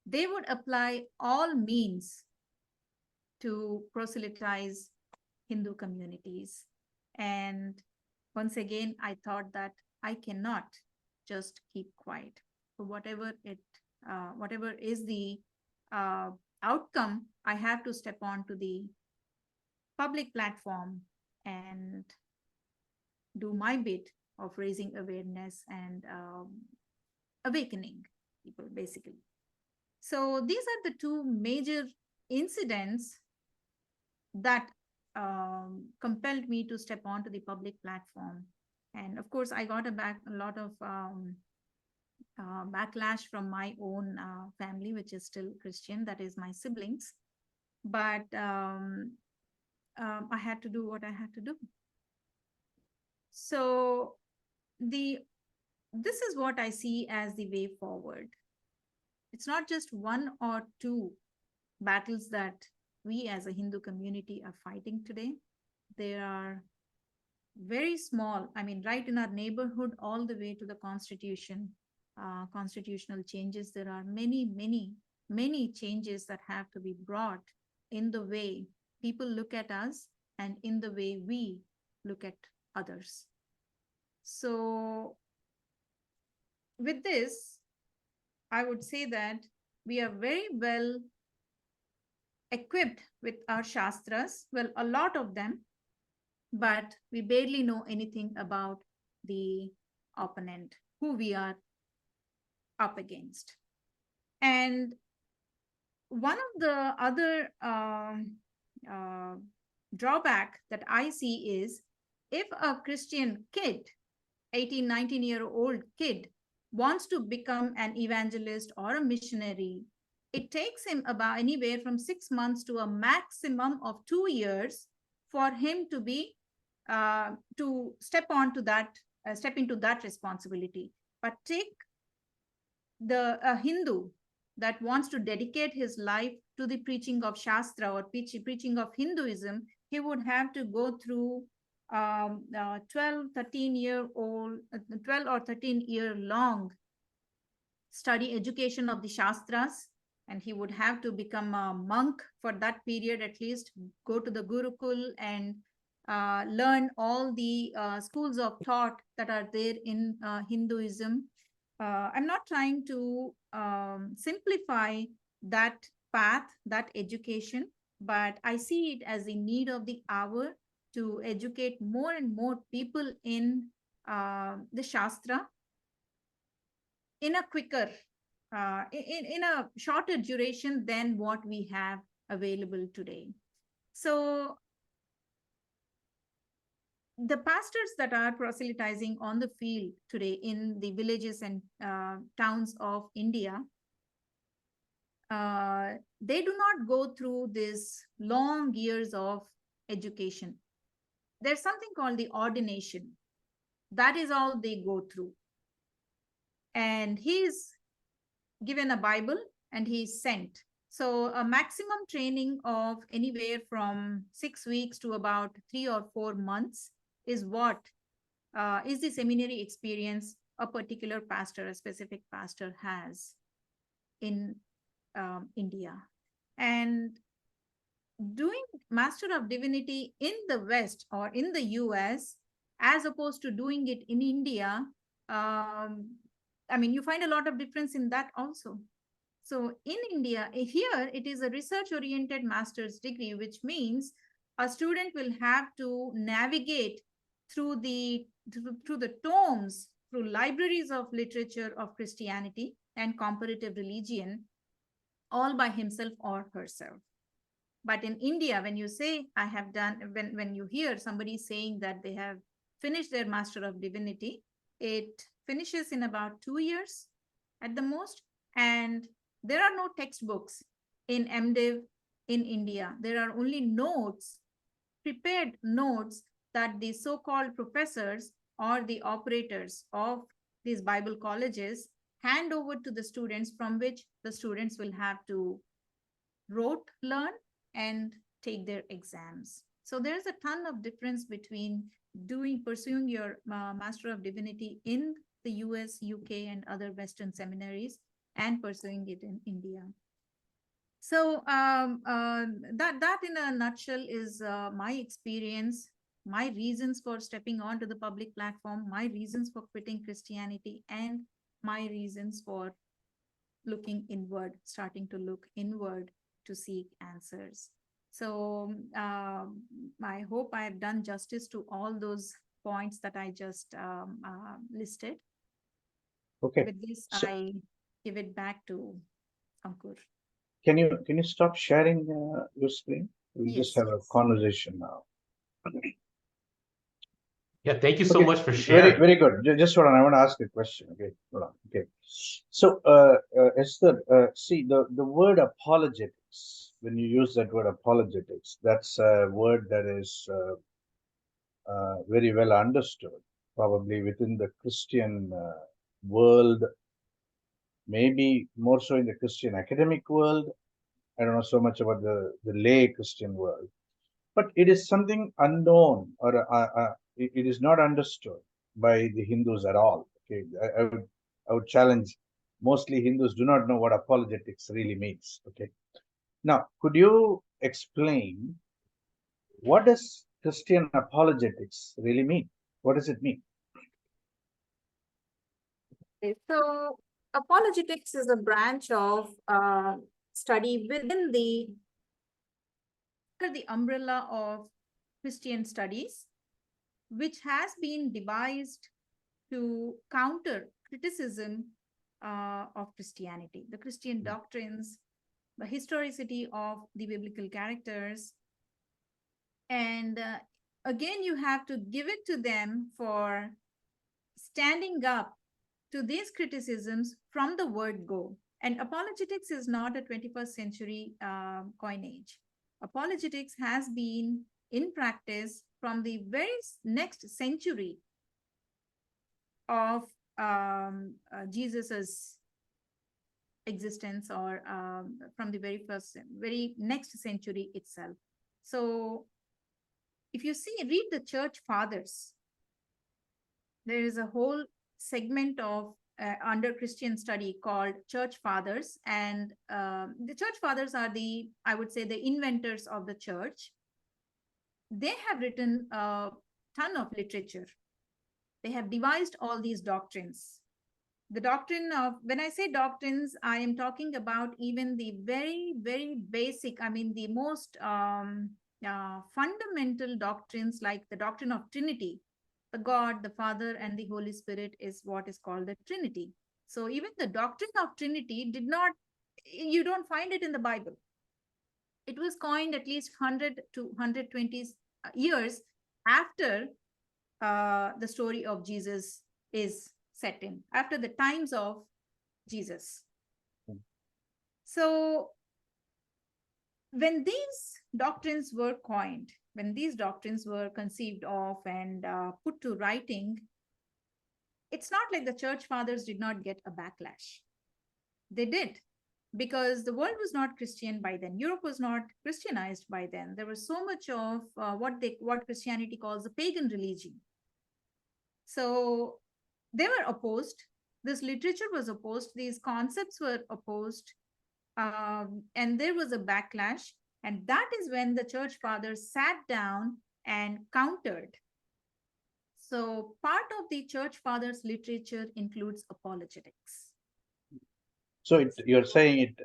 they would apply all means to proselytize Hindu communities. And once again, I thought that I cannot just keep quiet. So whatever is the outcome, I have to step on to the public platform and do my bit of raising awareness and awakening people, basically. So these are the two major incidents that compelled me to step onto the public platform. And of course, I got a lot of backlash from my own family, which is still Christian, that is my siblings. But I had to do what I had to do. So this is what I see as the way forward. It's not just one or two battles that we as a Hindu community are fighting today. There are very small, I mean, right in our neighborhood, all the way to the constitution, constitutional changes. There are many changes that have to be brought in the way people look at us and in the way we look at others. So with this, I would say that we are very well equipped with our Shastras, well, a lot of them, but we barely know anything about the opponent, who we are up against. And one of the other drawback that I see is if a Christian kid, 18, 19-year-old kid, wants to become an evangelist or a missionary, it takes him about anywhere from 6 months to a maximum of 2 years for him to be to step into that responsibility. But take a Hindu that wants to dedicate his life to the preaching of Shastra or preaching of Hinduism, he would have to go through 12 or 13 year long study education of the Shastras, and he would have to become a monk for that period, at least go to the Gurukul and learn all the schools of thought that are there in Hinduism. I'm not trying to simplify that path, that education, but I see it as the need of the hour to educate more and more people in the Shastra in a quicker, in a shorter duration than what we have available today. So the pastors that are proselytizing on the field today in the villages and towns of India, they do not go through this long years of education. There's something called the ordination. That is all they go through. And he's given a Bible and he's sent. So a maximum training of anywhere from 6 weeks to about 3 or 4 months is what is the seminary experience a particular pastor, a specific pastor has in India. And doing Master of Divinity in the West or in the US, as opposed to doing it in India, I mean, you find a lot of difference in that also. So in India, here it is a research-oriented master's degree, which means a student will have to navigate through the tomes, through libraries of literature of Christianity and comparative religion, all by himself or herself. But in India, when you say I have done, when you hear somebody saying that they have finished their Master of Divinity, it finishes in about 2 years at the most. And there are no textbooks in MDiv in India. There are only notes, prepared notes that the so-called professors or the operators of these Bible colleges hand over to the students, from which the students will have to learn and take their exams. So there's a ton of difference between pursuing your Master of Divinity in the US, UK, and other Western seminaries and pursuing it in India. So that in a nutshell is my experience, my reasons for stepping onto the public platform, my reasons for quitting Christianity, and my reasons for looking inward, starting to look inward to seek answers. So I hope I have done justice to all those points that I just listed. Okay. With this, So I give it back to Ankur. can you stop sharing your screen? We just Yes, have a yes. conversation now. Yeah, thank you so Okay, much for very sharing. very good. Just hold on, I want to ask you a question. Okay, hold on. Okay, so Esther, see the word apologetics. When you use that word apologetics, that's a word that is very well understood, probably within the Christian world, maybe more so in the Christian academic world. I don't know so much about the lay Christian world, but it is something unknown, or it is not understood by the Hindus at all. Okay, I would challenge, mostly Hindus do not know what apologetics really means. Okay, now could you explain what does Christian apologetics really mean? What does it mean? Okay, so apologetics is a branch of study within the umbrella of Christian studies, which has been devised to counter criticism of Christianity, the Christian doctrines, the historicity of the biblical characters. And again, you have to give it to them for standing up to these criticisms from the word go. And apologetics is not a 21st century coinage. Apologetics has been in practice from the very next century of Jesus's existence, or from the very next century itself. So if you read the church fathers, there is a whole segment of under Christian study called church fathers. And the church fathers are I would say, the inventors of the church. They have written a ton of literature. They have devised all these doctrines. The doctrine of, when I say doctrines, I am talking about even the very, very basic, I mean, the most fundamental doctrines, like the doctrine of Trinity. The God, the Father, and the Holy Spirit is what is called the Trinity. So even the doctrine of Trinity you don't find it in the Bible. It was coined at least 100 to 120 years after the story of Jesus is set in, after the times of Jesus. So when these doctrines were coined, when these doctrines were conceived of and put to writing, it's not like the church fathers did not get a backlash. They did, because the world was not Christian by then. Europe was not Christianized by then. There was so much of what Christianity calls a pagan religion. So they were opposed. This literature was opposed. These concepts were opposed. And there was a backlash. And that is when the church fathers sat down and countered. So part of the church fathers' literature includes apologetics. So you're saying it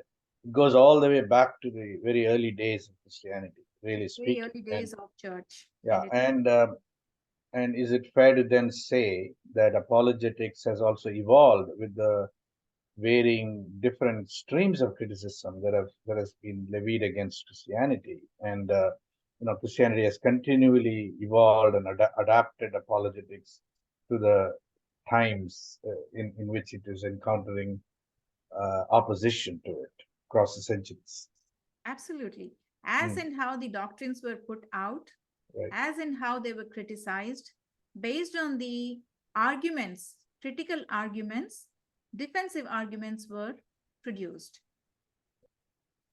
goes all the way back to the very early days of Christianity, really speaking. Very early days of church. Yeah, and is it fair to then say that apologetics has also evolved with the varying different streams of criticism that has been levied against Christianity, and Christianity has continually evolved and adapted apologetics to the times in which it is encountering opposition to it across the centuries. Absolutely. As in how the doctrines were put out, Right. as in how they were criticized, based on the arguments, critical arguments, defensive arguments were produced.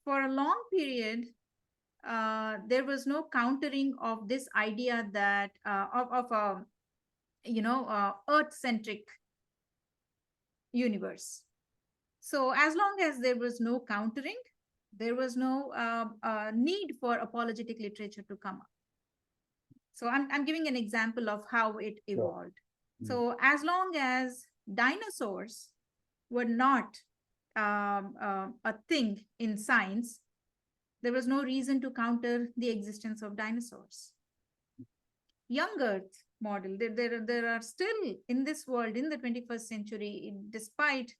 For a long period, there was no countering of this idea that of a earth-centric universe. So as long as there was no countering, there was no need for apologetic literature to come up. So I'm giving an example of how it evolved. So as long as dinosaurs were not a thing in science, There was no reason to counter the existence of dinosaurs. Young Earth model. There are still in this world in the 21st century, despite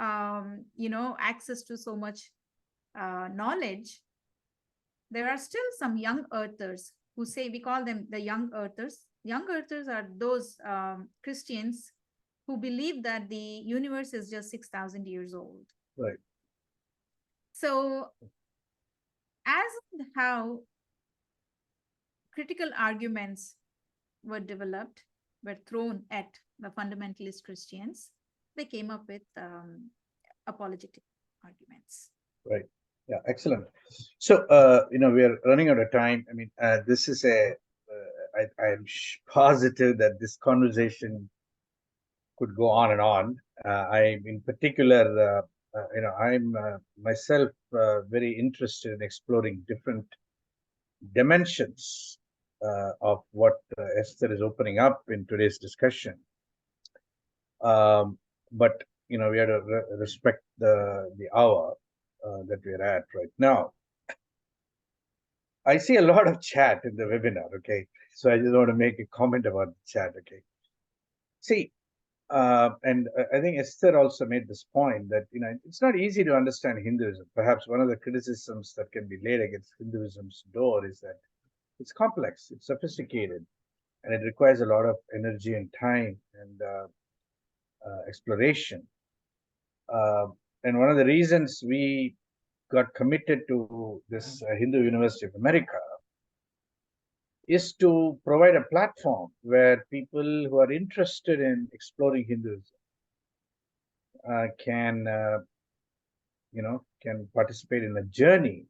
access to so much knowledge, there are still some young earthers who say, we call them the young earthers. Young earthers are those Christians who believe that the universe is just 6,000 years old. Right. So, as how critical arguments were developed, were thrown at the fundamentalist Christians, they came up with apologetic arguments. Right. Yeah, excellent. So, we are running out of time. I mean, this is I'm positive that this conversation could go on and on. In particular, I'm myself very interested in exploring different dimensions of what Esther is opening up in today's discussion. But we have to respect the hour that we're at right now. I see a lot of chat in the webinar. Okay, so I just want to make a comment about the chat. Okay, see, and I think Esther also made this point that it's not easy to understand Hinduism. Perhaps one of the criticisms that can be laid against Hinduism's door is that it's complex, it's sophisticated, and it requires a lot of energy and time and exploration. And one of the reasons we got committed to this Hindu University of America is to provide a platform where people who are interested in exploring Hinduism can participate in a journey.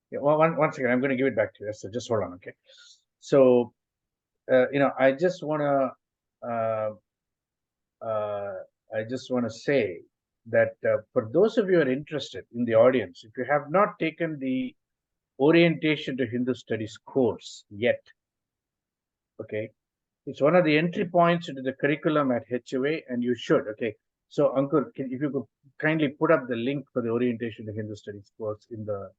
Yeah, well, one second, I'm going to give it back to you. So just hold on, okay? So, I just want to say that for those of you who are interested in the audience, if you have not taken the Orientation to Hindu Studies course yet, okay, it's one of the entry points into the curriculum at HUA, and you should, okay. So, Ankur, if you could kindly put up the link for the Orientation to Hindu Studies course in the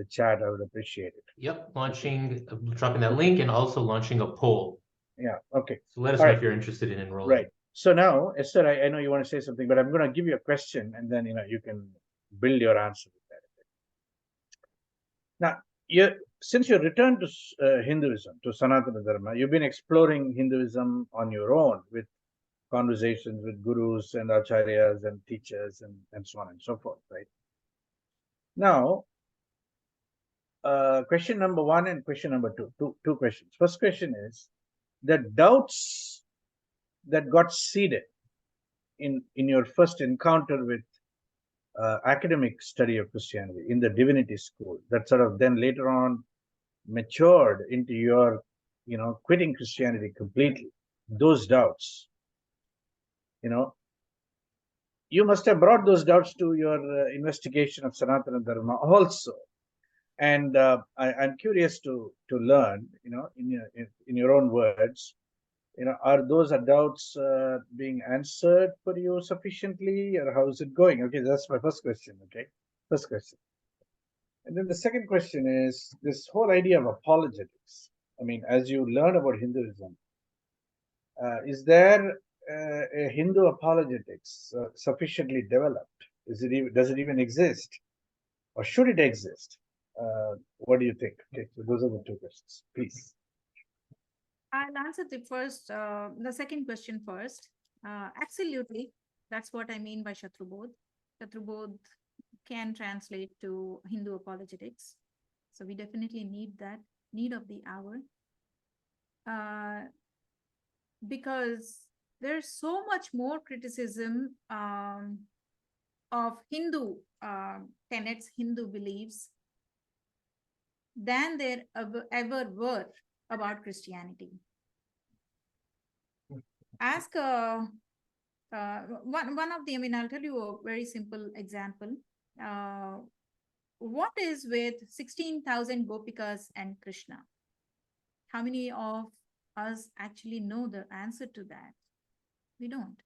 chat, I would appreciate it. Yep, dropping that link and also launching a poll. Yeah, okay. So let us know if you're interested in enrolling. Right. So now, Esther, I know you want to say something, but I'm going to give you a question, and then you can build your answer with that. Now, since you returned to Hinduism, to Sanatan Dharma, you've been exploring Hinduism on your own with conversations with gurus and acharyas and teachers and so on and so forth, right? Now, question number one and question number two questions. First question is, the doubts that got seeded in your first encounter with academic study of Christianity in the Divinity school, that sort of then later on matured into your, quitting Christianity completely. Those doubts, you must have brought those doubts to your investigation of Sanatana Dharma also. And I'm curious to learn, in your own words, are those doubts being answered for you sufficiently, or how is it going? Okay, that's my first question. Okay, first question. And then the second question is this whole idea of apologetics. I mean, as you learn about Hinduism, is there a Hindu apologetics sufficiently developed? Does it even exist, or should it exist? What do you think? Okay, so those are the two questions, please. I'll answer the second question first. Absolutely, that's what I mean by Shatru. Shatru can translate to Hindu apologetics. So we definitely need that, need of the hour. Because there's so much more criticism of Hindu tenets, Hindu beliefs, than there ever were about Christianity. Ask one of the, I'll tell you a very simple example. What is with 16,000 Gopikas and Krishna? How many of us actually know the answer to that? We don't.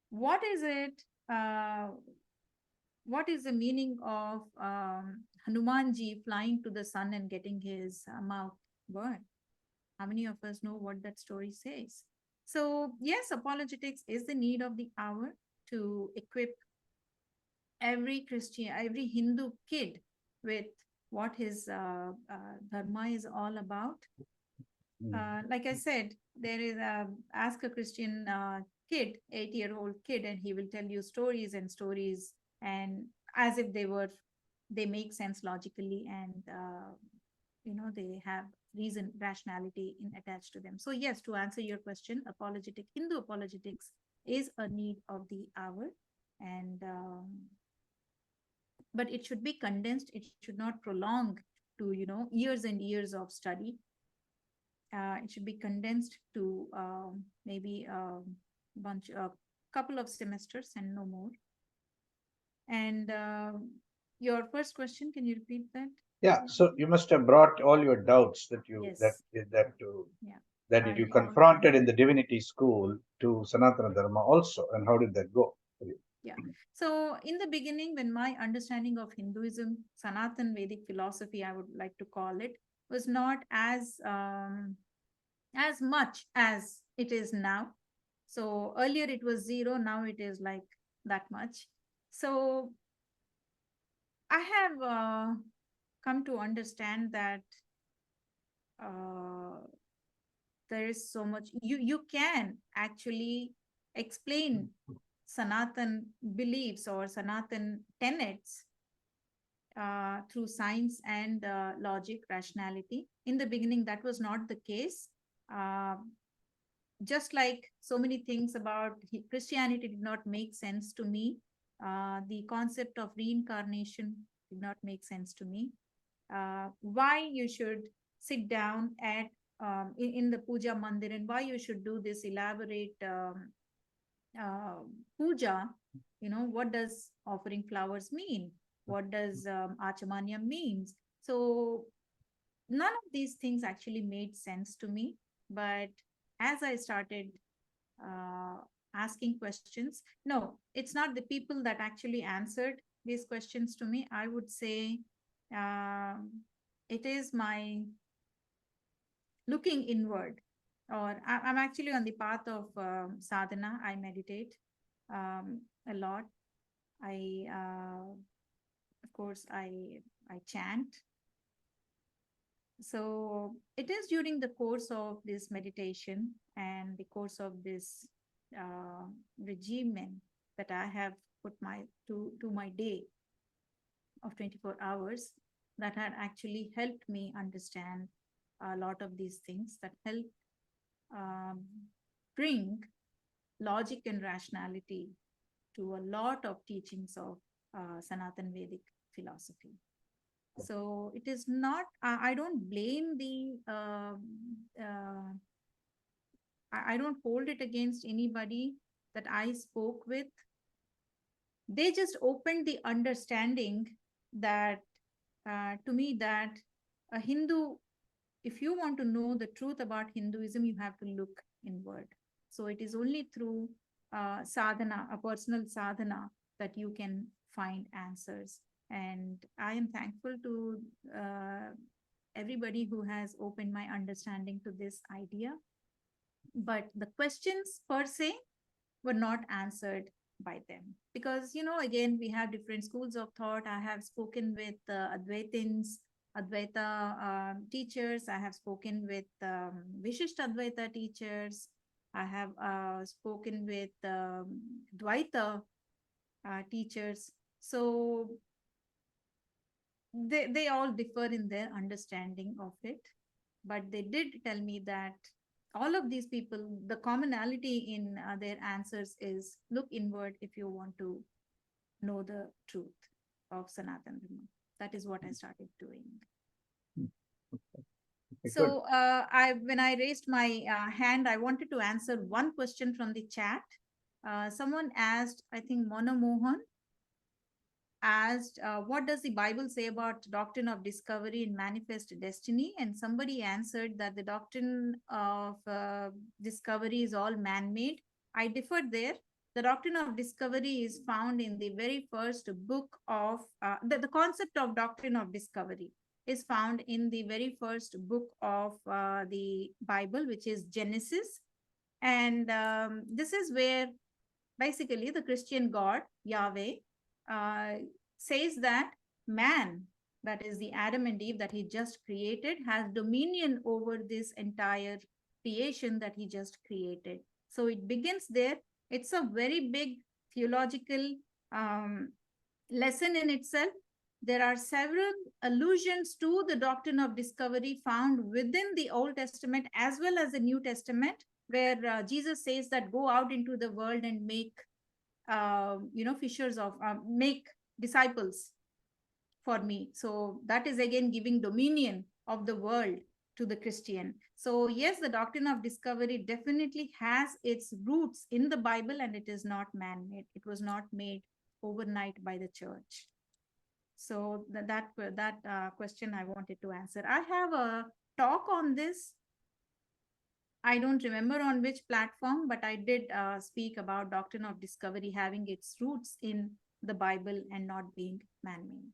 What is it? What is the meaning of Hanumanji flying to the sun and getting his mouth burned. How many of us know what that story says? So, yes, apologetics is the need of the hour to equip every Christian, every Hindu kid with what his dharma is all about. Like I said, there is a ask a Christian kid, 8-year-old kid, and he will tell you stories and stories, and as if they make sense logically, and they have reason, rationality in attached to them. So yes, to answer your question, Hindu apologetics is a need of the hour, and but it should be condensed. It should not prolong to years and years of study. It should be condensed to maybe a couple of semesters and no more. And your first question, can you repeat that? Yeah, so you must have brought all your doubts that you Yes. that you confronted in the Divinity school to Sanatana Dharma also, and how did that go for you? Yeah. So in the beginning, when my understanding of Hinduism, Sanatan Vedic philosophy, I would like to call it, was not as much as it is now. So earlier it was zero, now it is like that much. So I have come to understand that there is so much you can actually explain Sanatan beliefs or Sanatan tenets through science and logic, rationality. In the beginning, that was not the case. Just like so many things about Christianity did not make sense to me. The concept of reincarnation did not make sense to me. Why you should sit down at in the puja mandir, and why you should do this elaborate puja. What does offering flowers mean? What does achamanya means? So none of these things actually made sense to me. But as I started asking questions, no, it's not the people that actually answered these questions to me. I would say it is my looking inward, or I'm actually on the path of sadhana. I meditate a lot. Of course, I chant. So it is during the course of this meditation and the course of this regimen that I have put to my day of 24 hours that had actually helped me understand a lot of these things, that help bring logic and rationality to a lot of teachings of Sanatan Vedic philosophy. So it is not, I don't blame I don't hold it against anybody that I spoke with. They just opened the understanding that, to me, that a Hindu, if you want to know the truth about Hinduism, you have to look inward. So it is only through sadhana, a personal sadhana, that you can find answers. And I am thankful to everybody who has opened my understanding to this idea. But the questions per se were not answered by them. Because, again, we have different schools of thought. I have spoken with Advaitins, Advaita teachers. I have spoken with Vishishta Advaita teachers. I have spoken with Dvaita teachers. So they all differ in their understanding of it. But they did tell me that all of these people, the commonality in their answers is look inward if you want to know the truth of Sanatan Dharma. That is what I started doing. So when I raised my hand, I wanted to answer one question from the chat. Someone asked, I think Mona Mohan asked, what does the Bible say about doctrine of discovery and manifest destiny? And somebody answered that the doctrine of discovery is all man-made. I differed there. The doctrine of discovery is found in the very first book of, the concept of doctrine of discovery is found in the very first book of the Bible, which is Genesis. And this is where basically the Christian God, Yahweh, uh, says that man, that is the Adam and Eve that he just created, has dominion over this entire creation that he just created. So it begins there. It's a very big theological lesson in itself. There are several allusions to the doctrine of discovery found within the Old Testament as well as the New Testament, where Jesus says that go out into the world and make, fishers of, make disciples for me. So that is again giving dominion of the world to the Christian. So yes, the doctrine of discovery definitely has its roots in the Bible, and it is not man-made. It was not made overnight by the church. So that question I wanted to answer. I have a talk on this. I don't remember on which platform, but I did speak about doctrine of discovery having its roots in the Bible and not being man-made.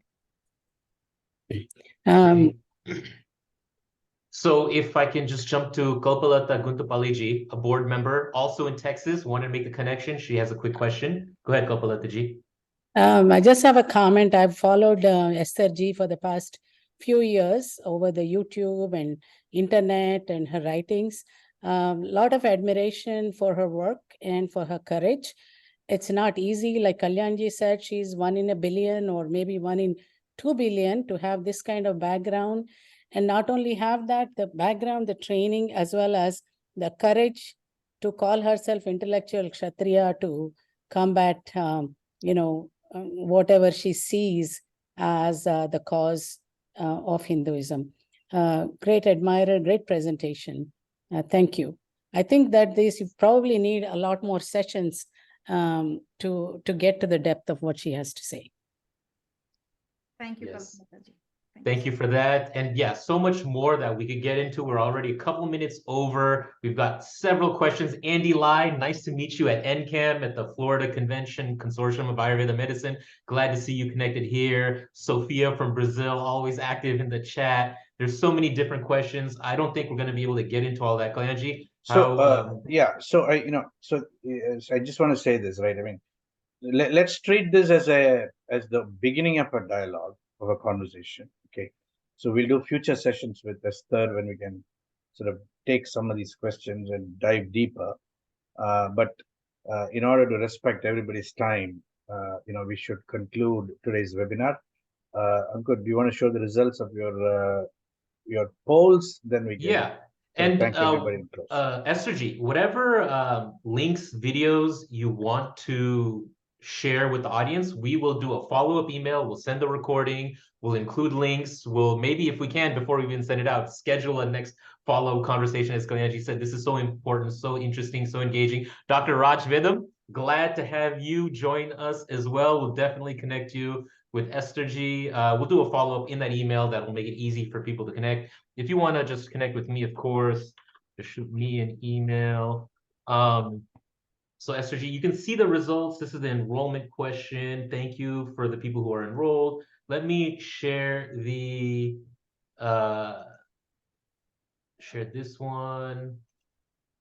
So if I can just jump to Kalpalata Guntapaliji, a board member, also in Texas, wanted to make the connection. She has a quick question. Go ahead, Kalpalata ji. I just have a comment. I've followed Esther G for the past few years over the YouTube and internet and her writings. A lot of admiration for her work and for her courage. It's not easy. Like Kalyanji said, she's 1 in a billion or maybe 1 in 2 billion to have this kind of background. And not only have that, the background, the training, as well as the courage to call herself intellectual Kshatriya to combat, whatever she sees as the cause of Hinduism. Great admirer, great presentation. Thank you. I think that you probably need a lot more sessions to get to the depth of what she has to say. Thank you, Yes. Kalpataji. Thank you for that. And yeah, so much more that we could get into. We're already a couple minutes over. We've got several questions. Andy Lai, nice to meet you at NCAM at the Florida Convention Consortium of Ayurveda Medicine. Glad to see you connected here. Sophia from Brazil, always active in the chat. There's so many different questions. I don't think we're going to be able to get into all that, Kalyanji. So so I just want to say this, right? I mean, let's treat this as the beginning of a dialogue, of a conversation. Okay, so we'll do future sessions with Esther when we can sort of take some of these questions and dive deeper. But in order to respect everybody's time, we should conclude today's webinar. Ankur, do you want to show the results of your polls? Then we can. Yeah. And thank everybody in close. Esther G, whatever links, videos you want to share with the audience, we will do a follow-up email. We'll send the recording. We'll include links. We'll maybe, if we can, before we even send it out, schedule a next follow conversation. As Kalyanji said, this is so important, so interesting, so engaging. Dr. Raj Vidham, glad to have you join us as well. We'll definitely connect you with Esther G. We'll do a follow-up in that email that will make it easy for people to connect. If you want to just connect with me, of course, just shoot me an email. So Esther G, you can see the results. This is the enrollment question. Thank you for the people who are enrolled. Let me share share this one,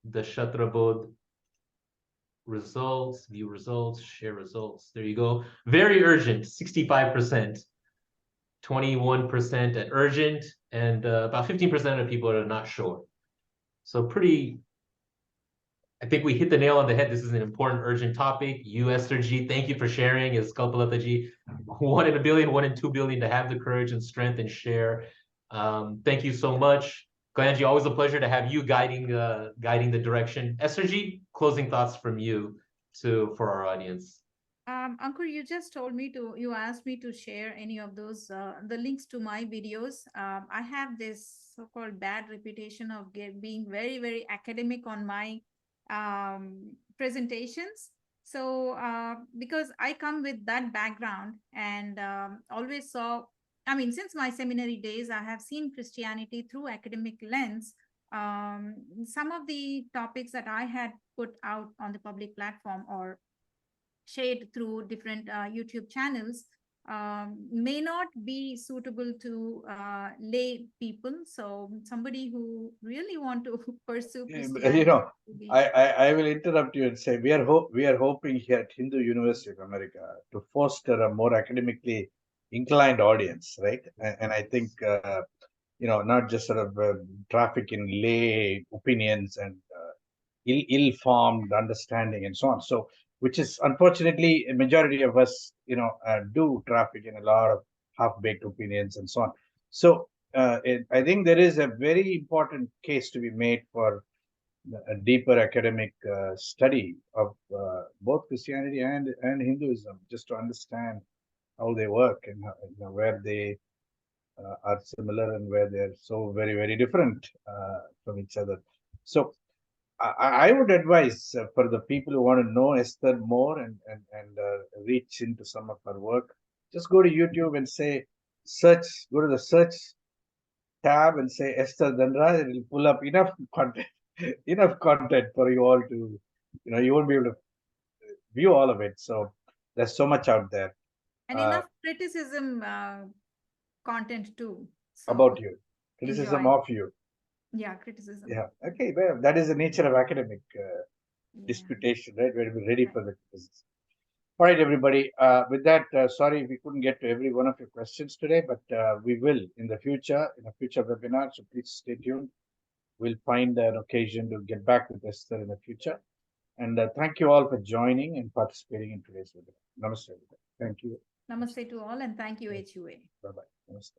the Shatru results, view results, share results. There you go. Very urgent, 65%. 21% at urgent, and about 15% of people are not sure. So I think we hit the nail on the head. This is an important, urgent topic. You, Esther G, thank you for sharing. As Kalpalata G, 1 in a billion, 1 in 2 billion to have the courage and strength and share. Thank you so much. Kalyanji, always a pleasure to have you guiding the direction. Esther G, closing thoughts from you for our audience. Ankur, you just told me you asked me to share any of those, the links to my videos. I have this so-called bad reputation of being very, very academic on my presentations. So because I come with that background and always saw, since my seminary days, I have seen Christianity through academic lens. Some of the topics that I had put out on the public platform or shared through different YouTube channels may not be suitable to lay people. So somebody who really want to pursue Christianity. You know, I will interrupt you and say we are hoping here at Hindu University of America to foster a more academically inclined audience, right? And I think not just sort of traffic in lay opinions and ill-formed understanding and so on. So, which is unfortunately a majority of us, do traffic in a lot of half-baked opinions and so on. So, I think there is a very important case to be made for a deeper academic study of both Christianity and Hinduism, just to understand how they work and where they are similar and where they're so very, very different from each other. So I would advise for the people who want to know Esther more and reach into some of her work, just go to YouTube and go to the search tab and say Esther Dhanraj, and it will pull up enough content for you all to, you won't be able to view all of it. So there's so much out there. And enough criticism content too. So about you, criticism enjoy. of you. Yeah, criticism. Yeah. Okay. Well, that is the nature of academic disputation, right? We're ready for the criticism. All right, everybody. With that, sorry we couldn't get to every one of your questions today, but we will in the future, in a future webinar. So please stay tuned. We'll find an occasion to get back with Esther in the future. And thank you all for joining and participating in today's webinar. Namaste, everybody. Thank you. Namaste to all, and thank you, HUA. Bye-bye. Namaste.